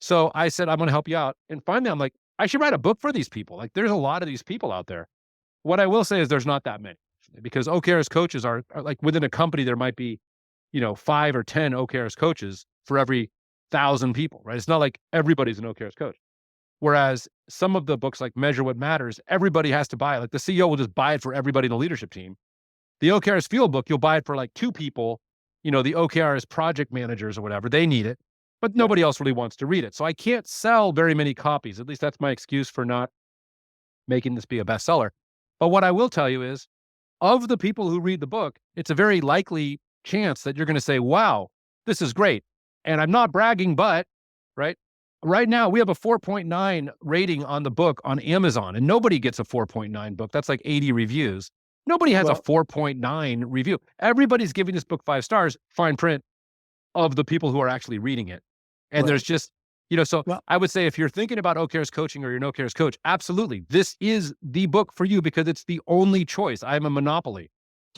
So I said, I'm going to help you out. And finally, I'm like, I should write a book for these people. Like there's a lot of these people out there. What I will say is there's not that many. because OKRs coaches are like within a company, there might be, 5 or 10 OKRs coaches for every 1,000 people, right? It's not like everybody's an OKRs coach. Whereas some of the books like Measure What Matters, everybody has to buy it. Like the CEO will just buy it for everybody in the leadership team. The OKRs field book, you'll buy it for like 2 people, the OKRs project managers or whatever, they need it, but nobody else really wants to read it. So I can't sell very many copies. At least that's my excuse for not making this be a bestseller. But what I will tell you is, of the people who read the book, it's a very likely chance that you're going to say, wow, this is great. And I'm not bragging, but right now we have a 4.9 rating on the book on Amazon, and nobody gets a 4.9 book. That's like 80 reviews. Nobody has a 4.9 review. Everybody's giving this book 5 stars, fine print, of the people who are actually reading it. And there's just, I would say if you're thinking about OKRs coaching or you're an OKRs coach, absolutely, this is the book for you because it's the only choice. I'm a monopoly.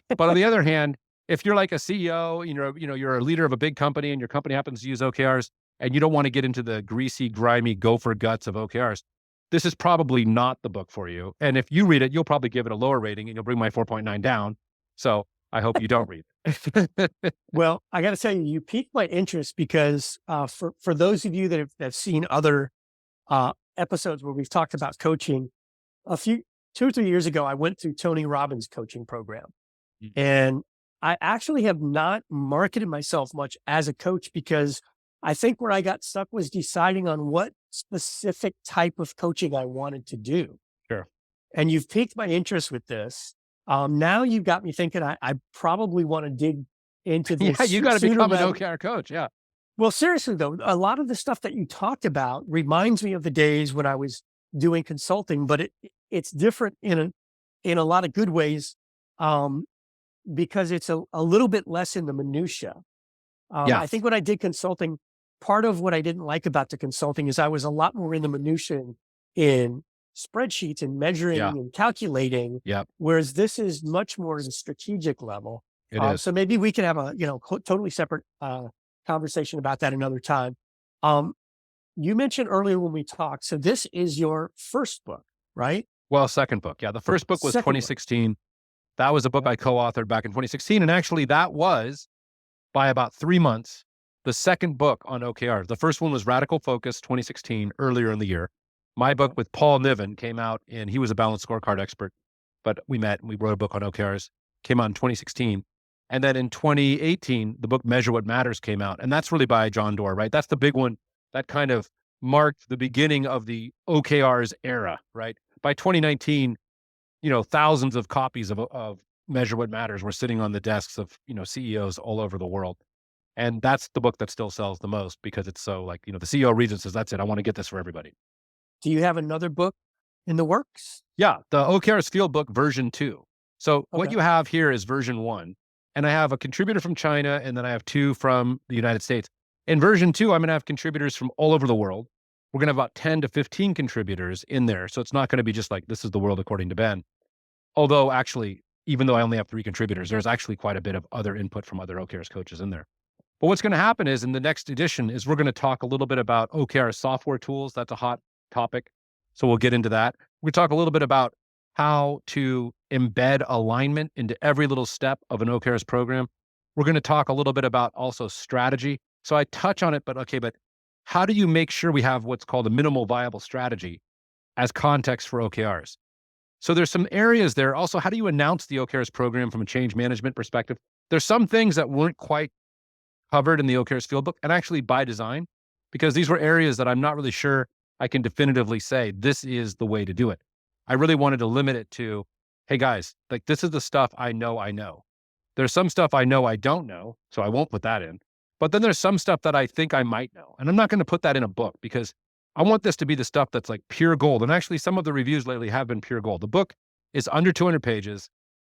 But on the other hand, if you're like a CEO, you're a leader of a big company and your company happens to use OKRs and you don't want to get into the greasy, grimy gopher guts of OKRs, this is probably not the book for you. And if you read it, you'll probably give it a lower rating and you'll bring my 4.9 down. So I hope you don't read it. Well, I got to tell you, you piqued my interest because for those of you that have seen other episodes where we've talked about coaching, 2 or 3 years ago, I went through Tony Robbins' coaching program. And I actually have not marketed myself much as a coach because I think where I got stuck was deciding on what specific type of coaching I wanted to do. Sure. And you've piqued my interest with this. Now you've got me thinking I probably want to dig into this. Yeah, you got to become an OKR coach. Yeah. Well, seriously though, a lot of the stuff that you talked about reminds me of the days when I was doing consulting, but it's different in a lot of good ways. Because it's a little bit less in the minutia. I think when I did consulting, part of what I didn't like about the consulting is I was a lot more in the minutia in spreadsheets and measuring and calculating. Whereas this is much more at a strategic level. It is. So maybe we can have a totally separate conversation about that another time. You mentioned earlier when we talked, so this is your first book, right? Well, second book. Yeah. The first book was 2016. That was a book I co-authored back in 2016. And actually that was, by about 3 months, the second book on OKRs. The first one was Radical Focus 2016, earlier in the year. My book with Paul Niven came out, and he was a balanced scorecard expert, but we met and we wrote a book on OKRs, came out in 2016. And then in 2018, the book Measure What Matters came out. And that's really by John Doerr, right? That's the big one that kind of marked the beginning of the OKRs era, right? By 2019, thousands of copies of Measure What Matters were sitting on the desks of, CEOs all over the world. And that's the book that still sells the most because it's so the CEO reads it and says, that's it. I want to get this for everybody. Do you have another book in the works? Yeah. The OKRs Field Book version 2. So what you have here is version 1. And I have a contributor from China, and then I have 2 from the United States. In version 2, I'm going to have contributors from all over the world. We're going to have about 10 to 15 contributors in there. So it's not going to be just like, this is the world according to Ben. Although actually, even though I only have 3 contributors, there's actually quite a bit of other input from other OKRs coaches in there. But what's going to happen is in the next edition is we're going to talk a little bit about OKR software tools. That's a hot topic. So we'll get into that. We're going to talk a little bit about how to embed alignment into every little step of an OKRs program. We're going to talk a little bit about also strategy. So I touch on it, but how do you make sure we have what's called a minimal viable strategy as context for OKRs? So there's some areas there. Also, how do you announce the OKRs program from a change management perspective? There's some things that weren't quite covered in the OKRs field book, and actually by design, because these were areas that I'm not really sure I can definitively say this is the way to do it. I really wanted to limit it to, hey guys, this is the stuff I know. There's some stuff I know I don't know, so I won't put that in. But then there's some stuff that I think I might know. And I'm not going to put that in a book because I want this to be the stuff that's like pure gold. And actually some of the reviews lately have been pure gold. The book is under 200 pages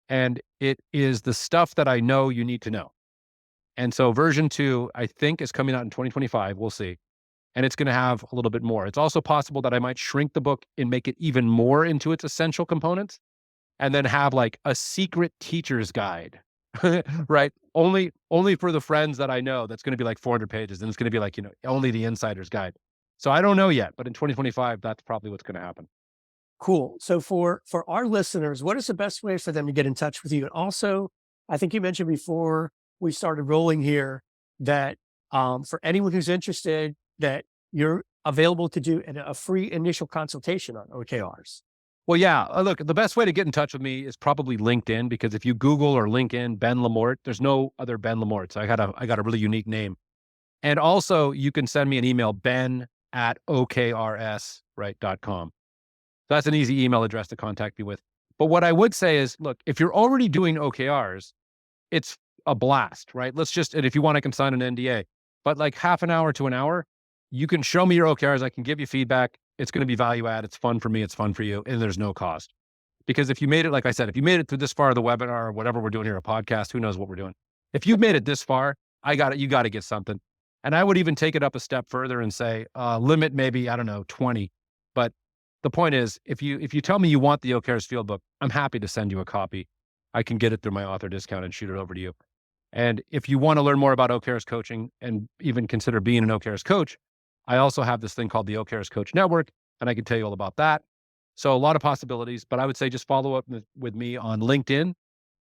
and it is the stuff that I know you need to know. And so version 2, I think, is coming out in 2025. We'll see. And it's going to have a little bit more. It's also possible that I might shrink the book and make it even more into its essential components and then have like a secret teacher's guide, right? Only for the friends that I know, that's going to be like 400 pages. And it's going to be like, only the insider's guide. So I don't know yet, but in 2025, that's probably what's going to happen. Cool. So for our listeners, what is the best way for them to get in touch with you? And also, I think you mentioned before we started rolling here that for anyone who's interested, that you're available to do a free initial consultation on OKRs. Well, yeah. Look, the best way to get in touch with me is probably LinkedIn, because if you Google or LinkedIn Ben Lamorte, there's no other Ben Lamorte. So I got a really unique name. And also, you can send me an email, ben@okrs, right, .com. That's an easy email address to contact me with. But what I would say is, look, if you're already doing OKRs, it's a blast, right? And if you want, I can sign an NDA, but like half an hour to an hour, you can show me your OKRs. I can give you feedback. It's going to be value add. It's fun for me. It's fun for you. And there's no cost. Because if you made it, like I said, if you made it through this far of the webinar or whatever we're doing here, a podcast, who knows what we're doing. If you've made it this far, you got to get something. And I would even take it up a step further and say, limit maybe, I don't know, 20. But the point is, if you tell me you want the OKRs field book, I'm happy to send you a copy. I can get it through my author discount and shoot it over to you. And if you want to learn more about OKRs coaching and even consider being an OKRs coach, I also have this thing called the OKRs Coach Network, and I can tell you all about that. So a lot of possibilities, but I would say just follow up with me on LinkedIn.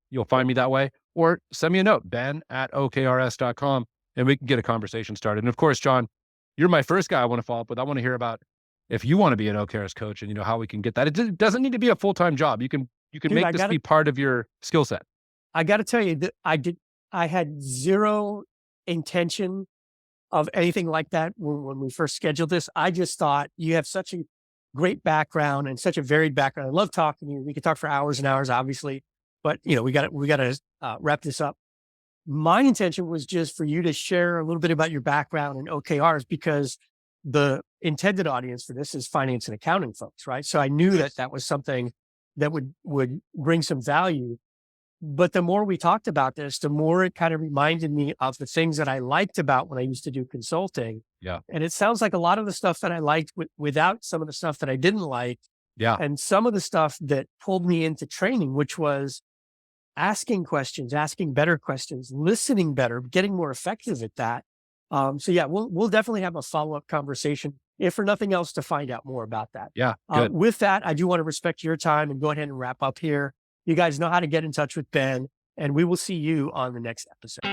You'll find me that way, or send me a note, ben@okrs.com, and we can get a conversation started. And of course, John, you're my first guy I want to follow up with. I want to hear about if you want to be an OKRs coach and how we can get that. It doesn't need to be a full-time job. You can make this be part of your skill set. I got to tell you that I had zero intention of anything like that when we first scheduled this. I just thought you have such a great background and such a varied background. I love talking to you. We could talk for hours and hours, obviously, but we got to wrap this up. My intention was just for you to share a little bit about your background in OKRs, because the intended audience for this is finance and accounting folks, right? So I knew that was something that would bring some value. But the more we talked about this, the more it kind of reminded me of the things that I liked about when I used to do consulting. Yeah. And it sounds like a lot of the stuff that I liked without some of the stuff that I didn't like. Yeah. And some of the stuff that pulled me into training, which was asking questions, asking better questions, listening better, getting more effective at that. So yeah, we'll definitely have a follow-up conversation, if for nothing else, to find out more about that. Yeah. Good. With that, I do want to respect your time and go ahead and wrap up here. You guys know how to get in touch with Ben, and we will see you on the next episode.